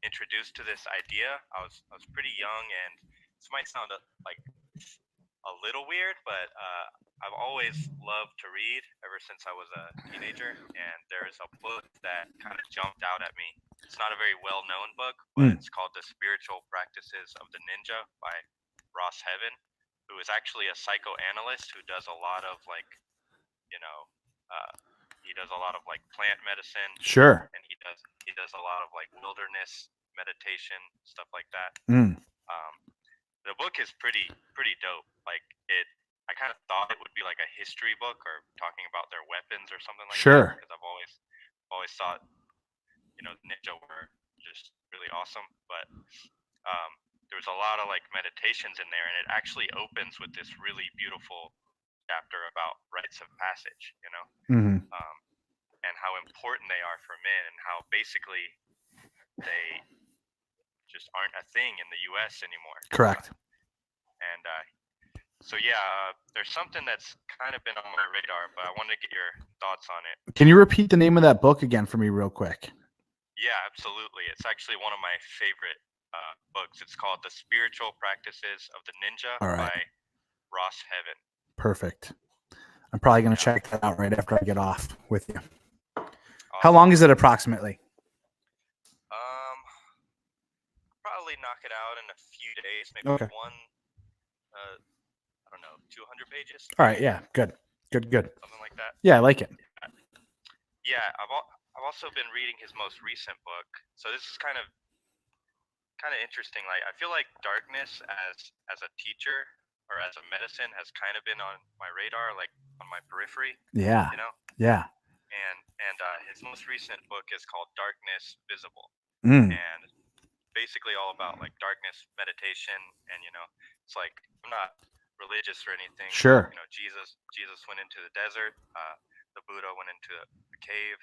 introduced to this idea. I was pretty young, and this might sound like a little weird, but I've always loved to read ever since I was a teenager. And there's a book that kind of jumped out at me. It's not a very well-known book, but it's called The Spiritual Practices of the Ninja by Ross Heaven, who is actually a psychoanalyst who does a lot of like, he does a lot of like plant medicine. Sure. And he does a lot of like wilderness meditation, stuff like that. The book is pretty dope. Like I kind of thought it would be like a history book or talking about their weapons or something like Sure. that. Because I've always thought, ninja were just really awesome. But there was a lot of like meditations in there, and it actually opens with this really beautiful chapter about rites of passage, and how important they are for men, and how basically they just aren't a thing in the U.S. anymore. Correct. There's something that's kind of been on my radar, but I wanted to get your thoughts on it. Can you repeat the name of that book again for me real quick? Yeah, absolutely. It's actually one of my favorite books. It's called The Spiritual Practices of the Ninja by Ross Heaven. Perfect. I'm probably going to check that out right after I get off with you. Awesome. How long is it approximately? Probably knock it out in a few days, maybe one, 200 pages. All right, yeah, good. Something like that. Yeah, I like it. Yeah, I've also been reading his most recent book. So this is kind of interesting. Like, I feel like darkness as a teacher or as a medicine has kind of been on my radar, like on my periphery. Yeah. Yeah. And his most recent book is called Darkness Visible. And basically all about like darkness meditation, and it's like, I'm not religious or anything. Sure. Jesus went into the desert. The Buddha went into the cave.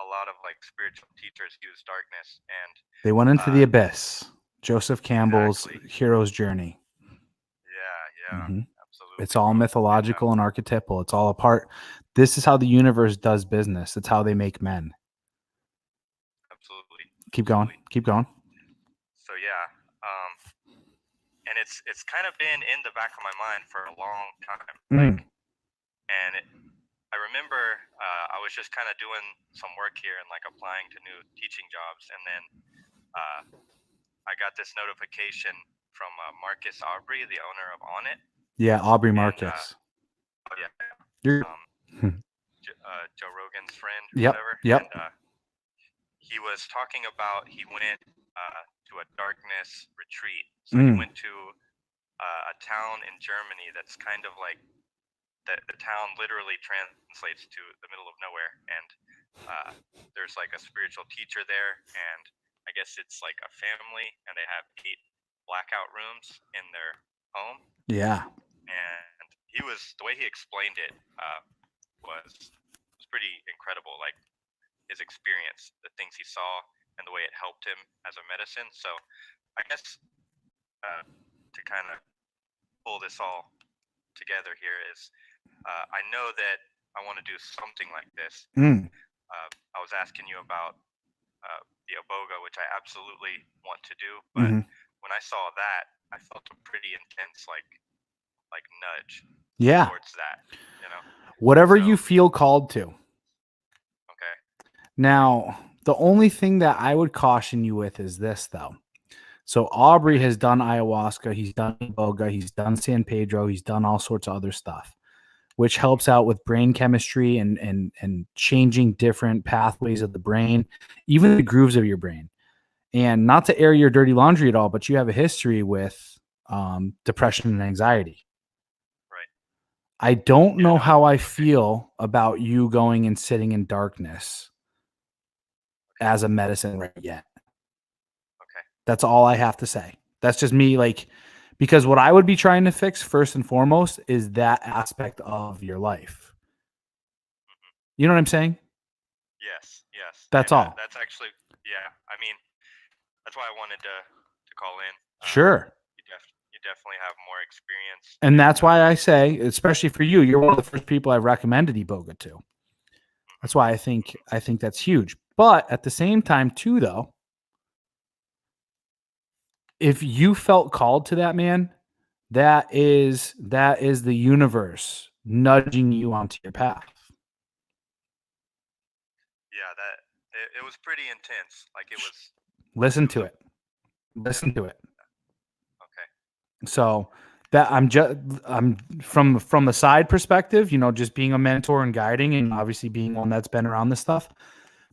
A lot of like spiritual teachers use darkness, and they went into the abyss. Joseph Campbell's hero's journey. Yeah, absolutely. It's all mythological and archetypal. It's all a part. This is how the universe does business. It's how they make men. Absolutely. Keep going. So yeah, and it's kind of been in the back of my mind for a long time. Mm. I remember I was just kind of doing some work here and like applying to new teaching jobs, and then I got this notification from Marcus Aubrey, the owner of On It. Yeah, Aubrey And, Marcus. oh yeah, You're Joe Rogan's friend, or Yep, whatever. yep. And he was talking about he went to a darkness retreat. So he went to a town in Germany that's kind of like the town literally translates to the middle of nowhere, and there's like a spiritual teacher there, and I guess it's like a family, and they have 8 blackout rooms in their home. Yeah. And the way he explained it was pretty incredible. Like his experience, the things he saw, and the way it helped him as a medicine. So I guess to kind of pull this all together here is I know that I want to do something like this. I was asking you about the Iboga, which I absolutely want to do, but when I saw that, I felt a pretty intense like nudge towards that, you know. Whatever you feel called to. Okay. Now, the only thing that I would caution you with is this, though. So Aubrey has done ayahuasca, he's done Iboga, he's done San Pedro, he's done all sorts of other stuff, which helps out with brain chemistry and changing different pathways of the brain, even the grooves of your brain. And not to air your dirty laundry at all, but you have a history with depression and anxiety. Right. I don't know how I feel about you going and sitting in darkness as a medicine right yet. Okay. That's all I have to say. That's just me, like, because what I would be trying to fix first and foremost is that aspect of your life. You know what I'm saying? Yes. That's all. That's actually, yeah. I mean, that's why I wanted to call in. Sure. You definitely have more experience. And that's why I say, especially for you, you're one of the first people I've recommended Iboga to. That's why I think that's huge. But at the same time, too, though, if you felt called to that, man, that is the universe nudging you onto your path. Yeah, it was pretty intense. Like it was. Listen to it. Okay. So that I'm from the side perspective, you know, just being a mentor and guiding, and obviously being one that's been around this stuff.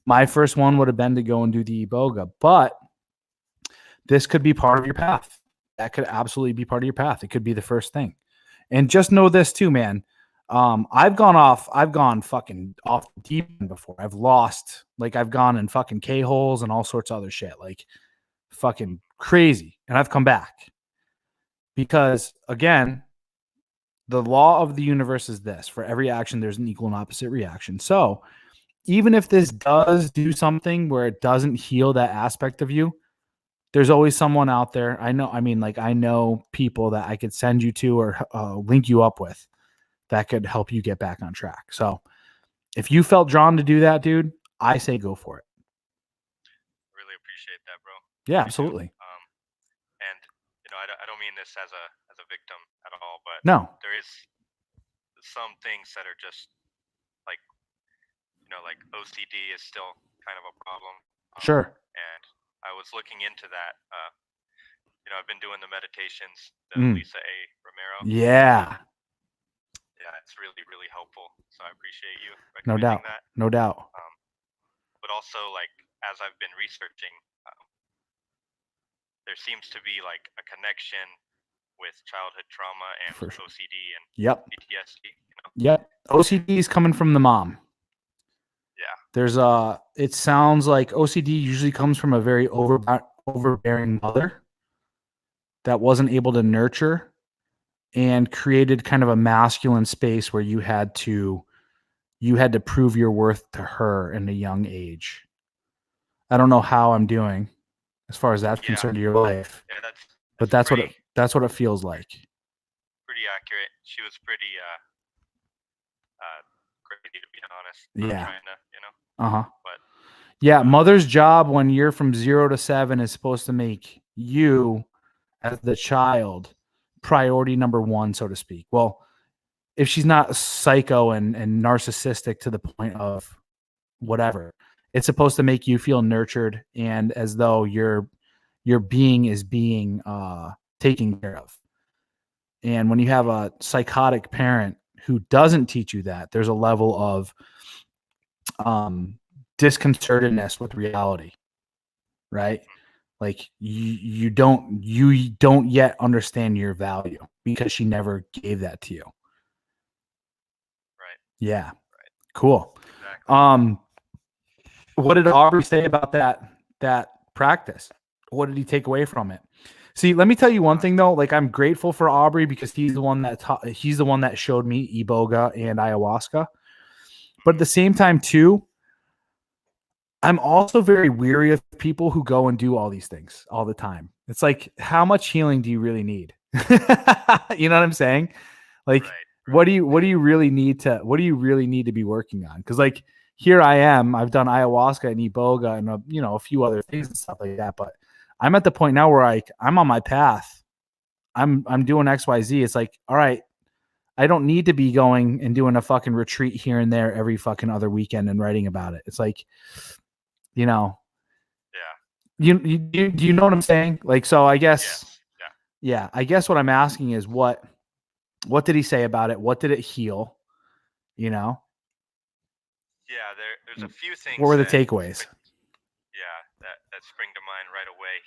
My first one would have been to go and do the Iboga, but this could be part of your path. That could absolutely be part of your path. It could be the first thing. And just know this too, man. I've gone fucking off the deep end before. I've lost, like, I've gone in fucking K-holes and all sorts of other shit, like fucking crazy. And I've come back because, again, the law of the universe is this: for every action, there's an equal and opposite reaction. So even if this does do something where it doesn't heal that aspect of you, there's always someone out there. I know people that I could send you to or link you up with that could help you get back on track. So if you felt drawn to do that, dude, I say go for it. Really appreciate that, bro. Yeah, absolutely. And you know, I don't mean this as a victim at all, but no, there is some things that are just like, you know, like OCD is still kind of a problem. Sure. And I was looking into that. You know, I've been doing the meditations, the Lisa A. Romero. Yeah. Yeah, it's really, really helpful. So I appreciate you No recommending doubt. that. No doubt. But also, like, as I've been researching, there seems to be like a connection with childhood trauma and OCD and PTSD. You know? Yep. OCD is coming from the mom. Yeah. There's it sounds like OCD usually comes from a very overbearing mother that wasn't able to nurture and created kind of a masculine space where you had to prove your worth to her in a young age. I don't know how I'm doing as far as that's concerned to your life. Yeah, that's what it feels like. Pretty accurate. She was pretty crazy, to be honest. Yeah. Trying to, you know. But yeah, mother's job when you're from 0 to 7 is supposed to make you as the child priority number one, so to speak. Well, if she's not psycho and narcissistic to the point of whatever, it's supposed to make you feel nurtured and as though your being is being taken care of. And when you have a psychotic parent who doesn't teach you that, there's a level of disconcertedness with reality, right? Like you don't yet understand your value because she never gave that to you. Right. Yeah. Right. Cool. Exactly. What did Aubrey say about that practice? What did he take away from it? See, let me tell you one thing though. Like, I'm grateful for Aubrey because he's the one that showed me iboga and ayahuasca. But at the same time, too, I'm also very weary of people who go and do all these things all the time. It's like, how much healing do you really need? You know what I'm saying? Like, Right. what do you really need to be working on? Because like, here I am, I've done ayahuasca and iboga and a few other things and stuff like that, but I'm at the point now where I'm on my path. I'm doing XYZ. It's like, all right, I don't need to be going and doing a fucking retreat here and there every fucking other weekend and writing about it. It's like, Yeah. do you know what I'm saying? Like, so I guess, Yes. yeah, I guess what I'm asking is what did he say about it? What did it heal? Yeah. There's a few things. What were the takeaways? That spring to mind right away.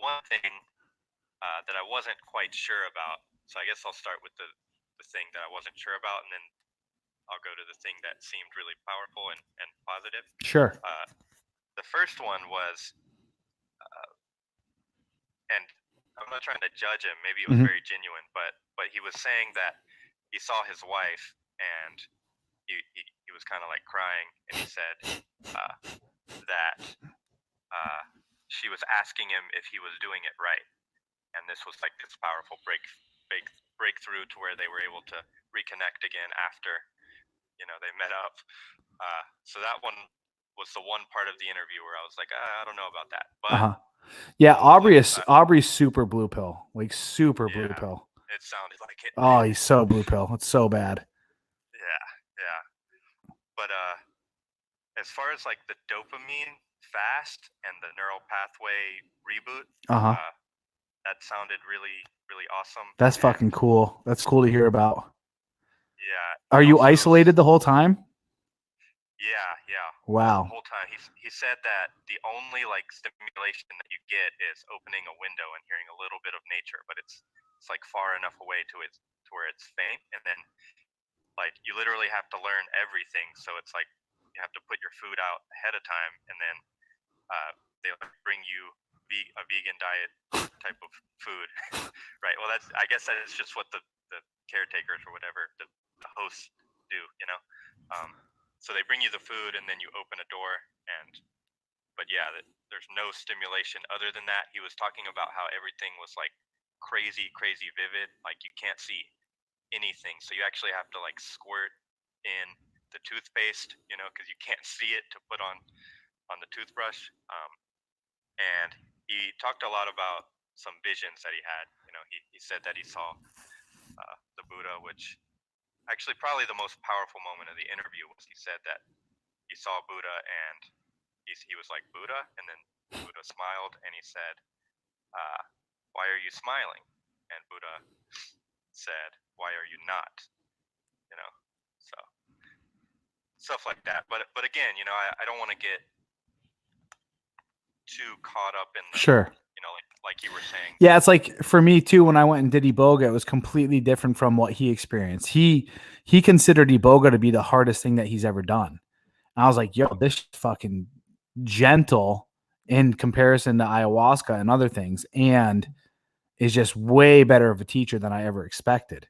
One thing that I wasn't quite sure about. So I guess I'll start with the thing that I wasn't sure about, and then I'll go to the thing that seemed really powerful and positive. Sure. The first one was, and I'm not trying to judge him. Maybe it was very genuine, but he was saying that he saw his wife and he was kind of like crying, and he said that she was asking him if he was doing it right, and this was like this powerful breakthrough to where they were able to reconnect again after they met up. So that one was the one part of the interview where I was like, I don't know about that, but yeah, Aubrey's super blue pill, like super blue pill. It sounded like it. Oh, he's so blue pill. It's so bad. Yeah. But as far as like the dopamine fast and the neural pathway reboot, that sounded really, really awesome. That's fucking cool. That's cool to hear about. Yeah. Are you isolated the whole time? Yeah. Wow. The whole time. He said that the only like stimulation that you get is opening a window and hearing a little bit of nature, but it's like far enough away to where it's faint, and then like you literally have to learn everything. So it's like you have to put your food out ahead of time, and then they bring you a vegan diet type of food, right? Well, I guess that is just what the caretakers or whatever the hosts do, so they bring you the food and then you open a door, but yeah, there's no stimulation other than that. He was talking about how everything was like crazy vivid, like you can't see anything, so you actually have to like squirt in the toothpaste, because you can't see it to put on the toothbrush. And he talked a lot about some visions that he had. He said that he saw the Buddha, which actually probably the most powerful moment of the interview was he said that he saw Buddha and he was like, Buddha, and then Buddha smiled and he said, why are you smiling? And Buddha said, why are you not? So stuff like that. But again, I don't want to get too caught up in the, sure, like you were saying. Yeah, it's like for me too. When I went and did iboga, it was completely different from what he experienced. He considered iboga to be the hardest thing that he's ever done. And I was like, yo, this is fucking gentle in comparison to ayahuasca and other things, and is just way better of a teacher than I ever expected.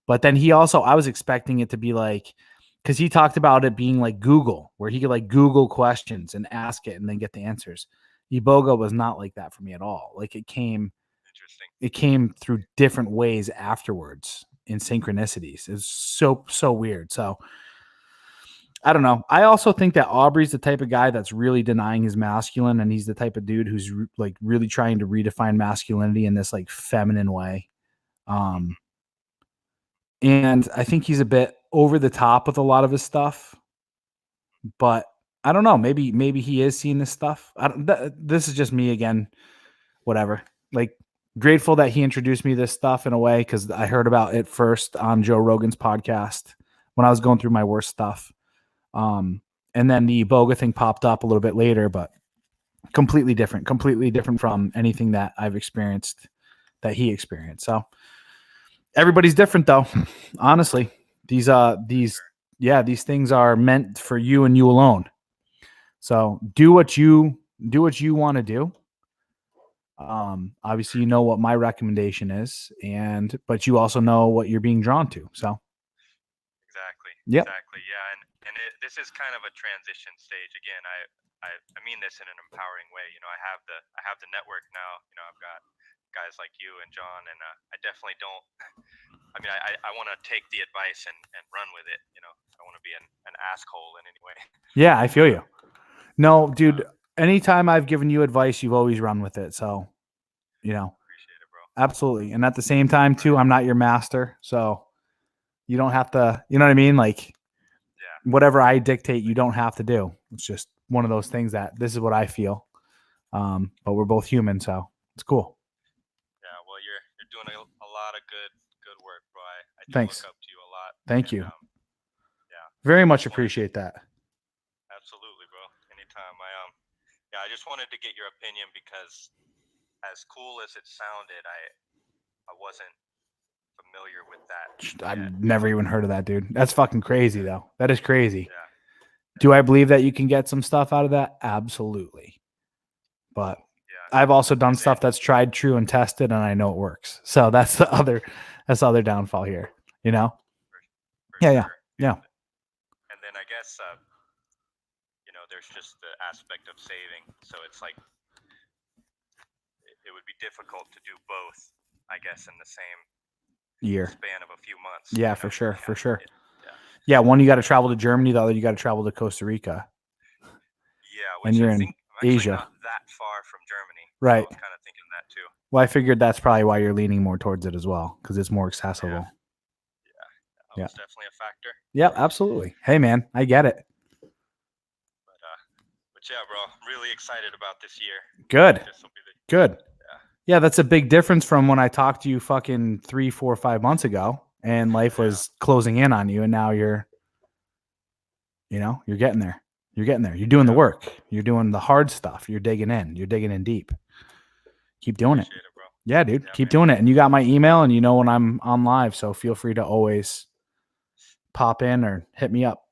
But then I was expecting it to be like, because he talked about it being like Google, where he could like Google questions and ask it and then get the answers. Iboga was not like that for me at all. Like it came through different ways afterwards in synchronicities. It's so weird. So I don't know. I also think that Aubrey's the type of guy that's really denying his masculine, and he's the type of dude who's like really trying to redefine masculinity in this like feminine way. And I think he's a bit over the top with a lot of his stuff, but I don't know. Maybe he is seeing this stuff. This is just me again. Whatever. Like, grateful that he introduced me to this stuff in a way, because I heard about it first on Joe Rogan's podcast when I was going through my worst stuff. And then the Boga thing popped up a little bit later, but completely different from anything that I've experienced, that he experienced. So everybody's different though. Honestly, these things are meant for you and you alone. So do what you want to do. Obviously you know what my recommendation is, but you also know what you're being drawn to. So exactly. Yep. Exactly. Yeah. This is kind of a transition stage. Again, I mean this in an empowering way. You know, I have the network now. You know, I've got guys like you and John, and I definitely don't. I mean, I want to take the advice and run with it. You know, I don't want to be an asshole in any way. yeah, I feel you. No, dude. Anytime I've given you advice, you've always run with it. So, you know, Appreciate it, bro. absolutely. And at the same time, too, I'm not your master, so you don't have to. You know what I mean? Like, whatever I dictate, you don't have to do. It's just one of those things that this is what I feel. But we're both human, so it's cool. Yeah, well, you're doing a lot of good work, bro. I do Thanks. look up to you a lot. Thank you. Yeah. Very much appreciate that. Absolutely, bro. Anytime. I just wanted to get your opinion because, as cool as it sounded, I wasn't familiar with that. I've never even heard of that, dude. That's fucking crazy, though. That is crazy. Yeah. Do I believe that you can get some stuff out of that? Absolutely. But I've also done stuff that's tried, true, and tested, and I know it works. So that's the other downfall here. You know? For Yeah. And then I guess you know, there's just the aspect of saving. So it's like it would be difficult to do both, I guess, in the same year span of a few months. Yeah, for sure. Yeah, one you got to travel to Germany, the other you got to travel to Costa Rica. Yeah, And which you're I in think I'm actually Asia. not that far from Germany. Right. So I'm kind of thinking that too. Well, I figured that's probably why you're leaning more towards it as well, because it's more accessible. That was definitely a factor. Yeah, absolutely. Hey, man, I get it. But yeah, bro, really excited about this year. Good. Good. Yeah. Yeah, that's a big difference from when I talked to you fucking 3, 4, 5 months ago, and life was closing in on you, and now you're getting there. You're getting there. You're doing the work. You're doing the hard stuff. You're digging in. You're digging in deep. Keep doing it. Appreciate it, bro. Yeah, dude. Yeah, keep man. doing it. And you got my email, and you know when I'm on live, so feel free to always pop in or hit me up.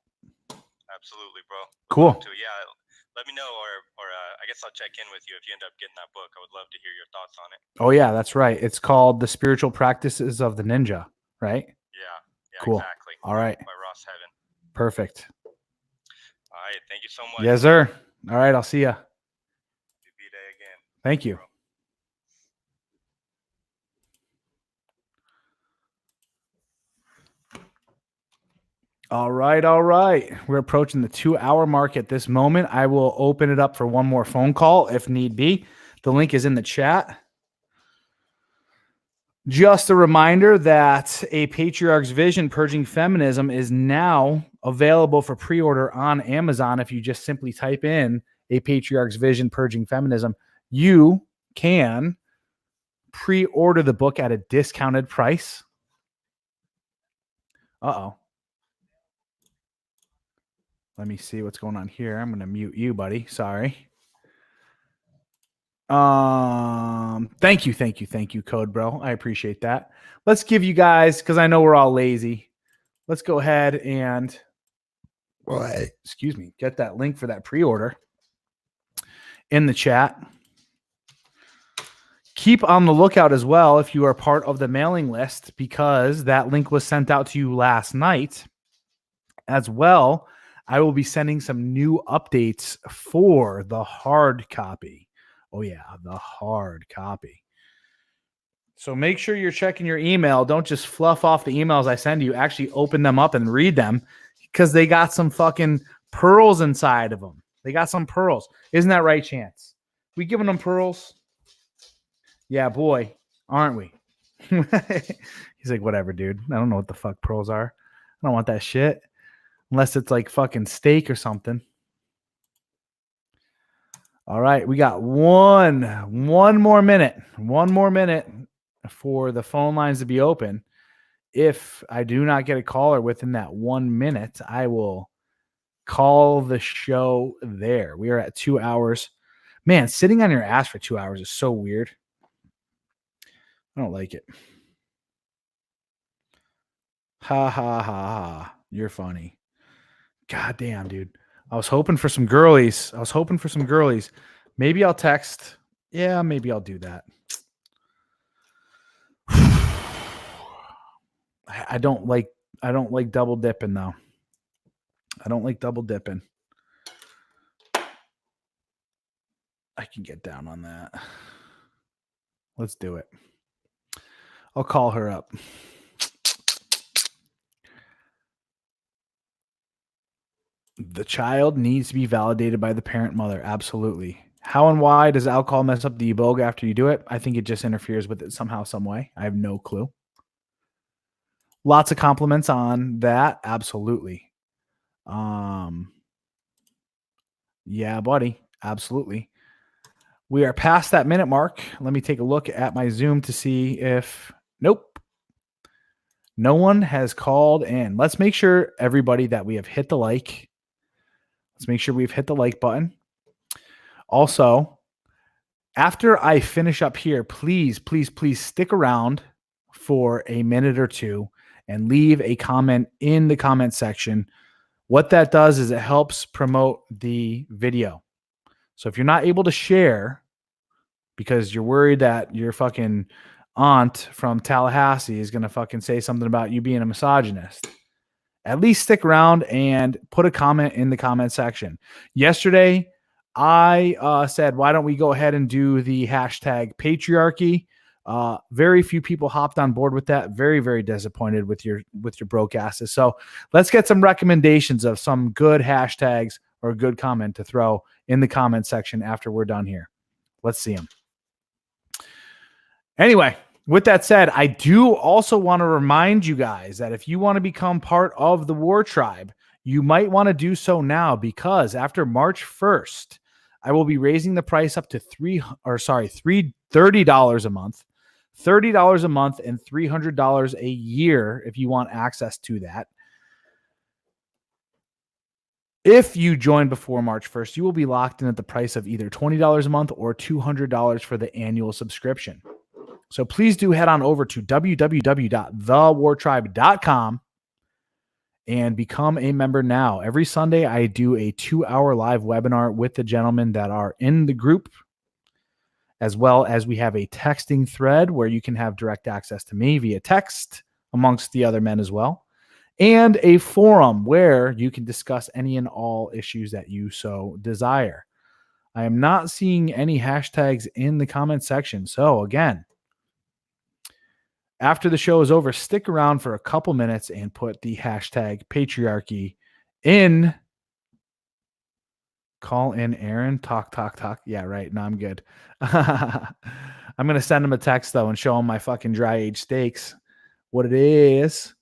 Absolutely, bro. Cool. Yeah, let me know, or I guess I'll check in with you if you end up getting that book. I would love to hear your thoughts on it. Oh yeah, that's right. It's called The Spiritual Practices of the Ninja, right? Yeah, Cool. Exactly. All right. By Ross Heaven. Perfect. All right, thank you so much. Yes, sir. All right, I'll see ya. Happy day again. Thank you. All right. We're approaching the 2-hour mark at this moment. I will open it up for one more phone call if need be. The link is in the chat. Just a reminder that A Patriarch's Vision, Purging Feminism, is now available for pre-order on Amazon. If you just simply type in A Patriarch's Vision, Purging Feminism, you can pre-order the book at a discounted price. Uh-oh. Let me see what's going on here. I'm going to mute you, buddy. Sorry. Thank you, Code Bro. I appreciate that. Let's give you guys, because I know we're all lazy. Let's go ahead and, get that link for that pre-order in the chat. Keep on the lookout as well if you are part of the mailing list, because that link was sent out to you last night. As well, I will be sending some new updates for the hard copy. Oh yeah, the hard copy. So make sure you're checking your email. Don't just fluff off the emails I send you. Actually open them up and read them, Because they got some fucking pearls inside of them. They got some pearls. Isn't that right, Chance? We giving them pearls? Yeah, boy, aren't we? He's like, whatever, dude. I don't know what the fuck pearls are. I don't want that shit. Unless it's like fucking steak or something. All right, we got one more minute. One more minute for the phone lines to be open. If I do not get a caller within that 1 minute, I will call the show there. We are at 2 hours. Man, sitting on your ass for 2 hours is so weird. I don't like it. Ha ha ha ha. You're funny. God damn, dude. I was hoping for some girlies. Maybe I'll text. Yeah, maybe I'll do that. I don't like double dipping though. I don't like double dipping. I can get down on that. Let's do it. I'll call her up. The child needs to be validated by the parent mother. Absolutely. How and why does alcohol mess up the iboga after you do it? I think it just interferes with it somehow, some way. I have no clue. Lots of compliments on that. Absolutely. Yeah, buddy. Absolutely. We are past that minute mark. Let me take a look at my Zoom to see if... Nope. No one has called in. Let's make sure, everybody, that we have hit the like. Let's make sure we've hit the like button. Also, after I finish up here, please, please, please stick around for a minute or two and leave a comment in the comment section. What that does is it helps promote the video. So if you're not able to share because you're worried that your fucking aunt from Tallahassee is going to fucking say something about you being a misogynist, at least stick around and put a comment in the comment section. Yesterday, I said, why don't we go ahead and do the hashtag patriarchy? Very few people hopped on board with that. Very, very disappointed with your broke asses. So let's get some recommendations of some good hashtags or a good comment to throw in the comment section after we're done here. Let's see them. Anyway, with that said, I do also want to remind you guys that if you want to become part of the War Tribe, you might want to do so now, because after March 1st, I will be raising the price up to $30 a month, $30 a month, and $300 a year if you want access to that. If you join before March 1st, you will be locked in at the price of either $20 a month or $200 for the annual subscription. So please do head on over to www.thewartribe.com and become a member now. Every Sunday, I do a 2-hour live webinar with the gentlemen that are in the group, as well as we have a texting thread where you can have direct access to me via text, amongst the other men as well, and a forum where you can discuss any and all issues that you so desire. I am not seeing any hashtags in the comment section. So again, after the show is over, stick around for a couple minutes and put the hashtag patriarchy in. Call in Aaron. Talk. Yeah, right. No, I'm good. I'm going to send him a text, though, and show him my fucking dry aged steaks, what it is.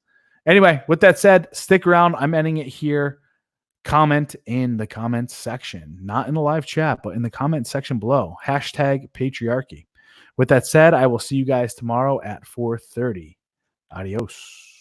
Anyway, with that said, stick around. I'm ending it here. Comment in the comments section, not in the live chat, but in the comment section below. Hashtag patriarchy. With that said, I will see you guys tomorrow at 4:30. Adios.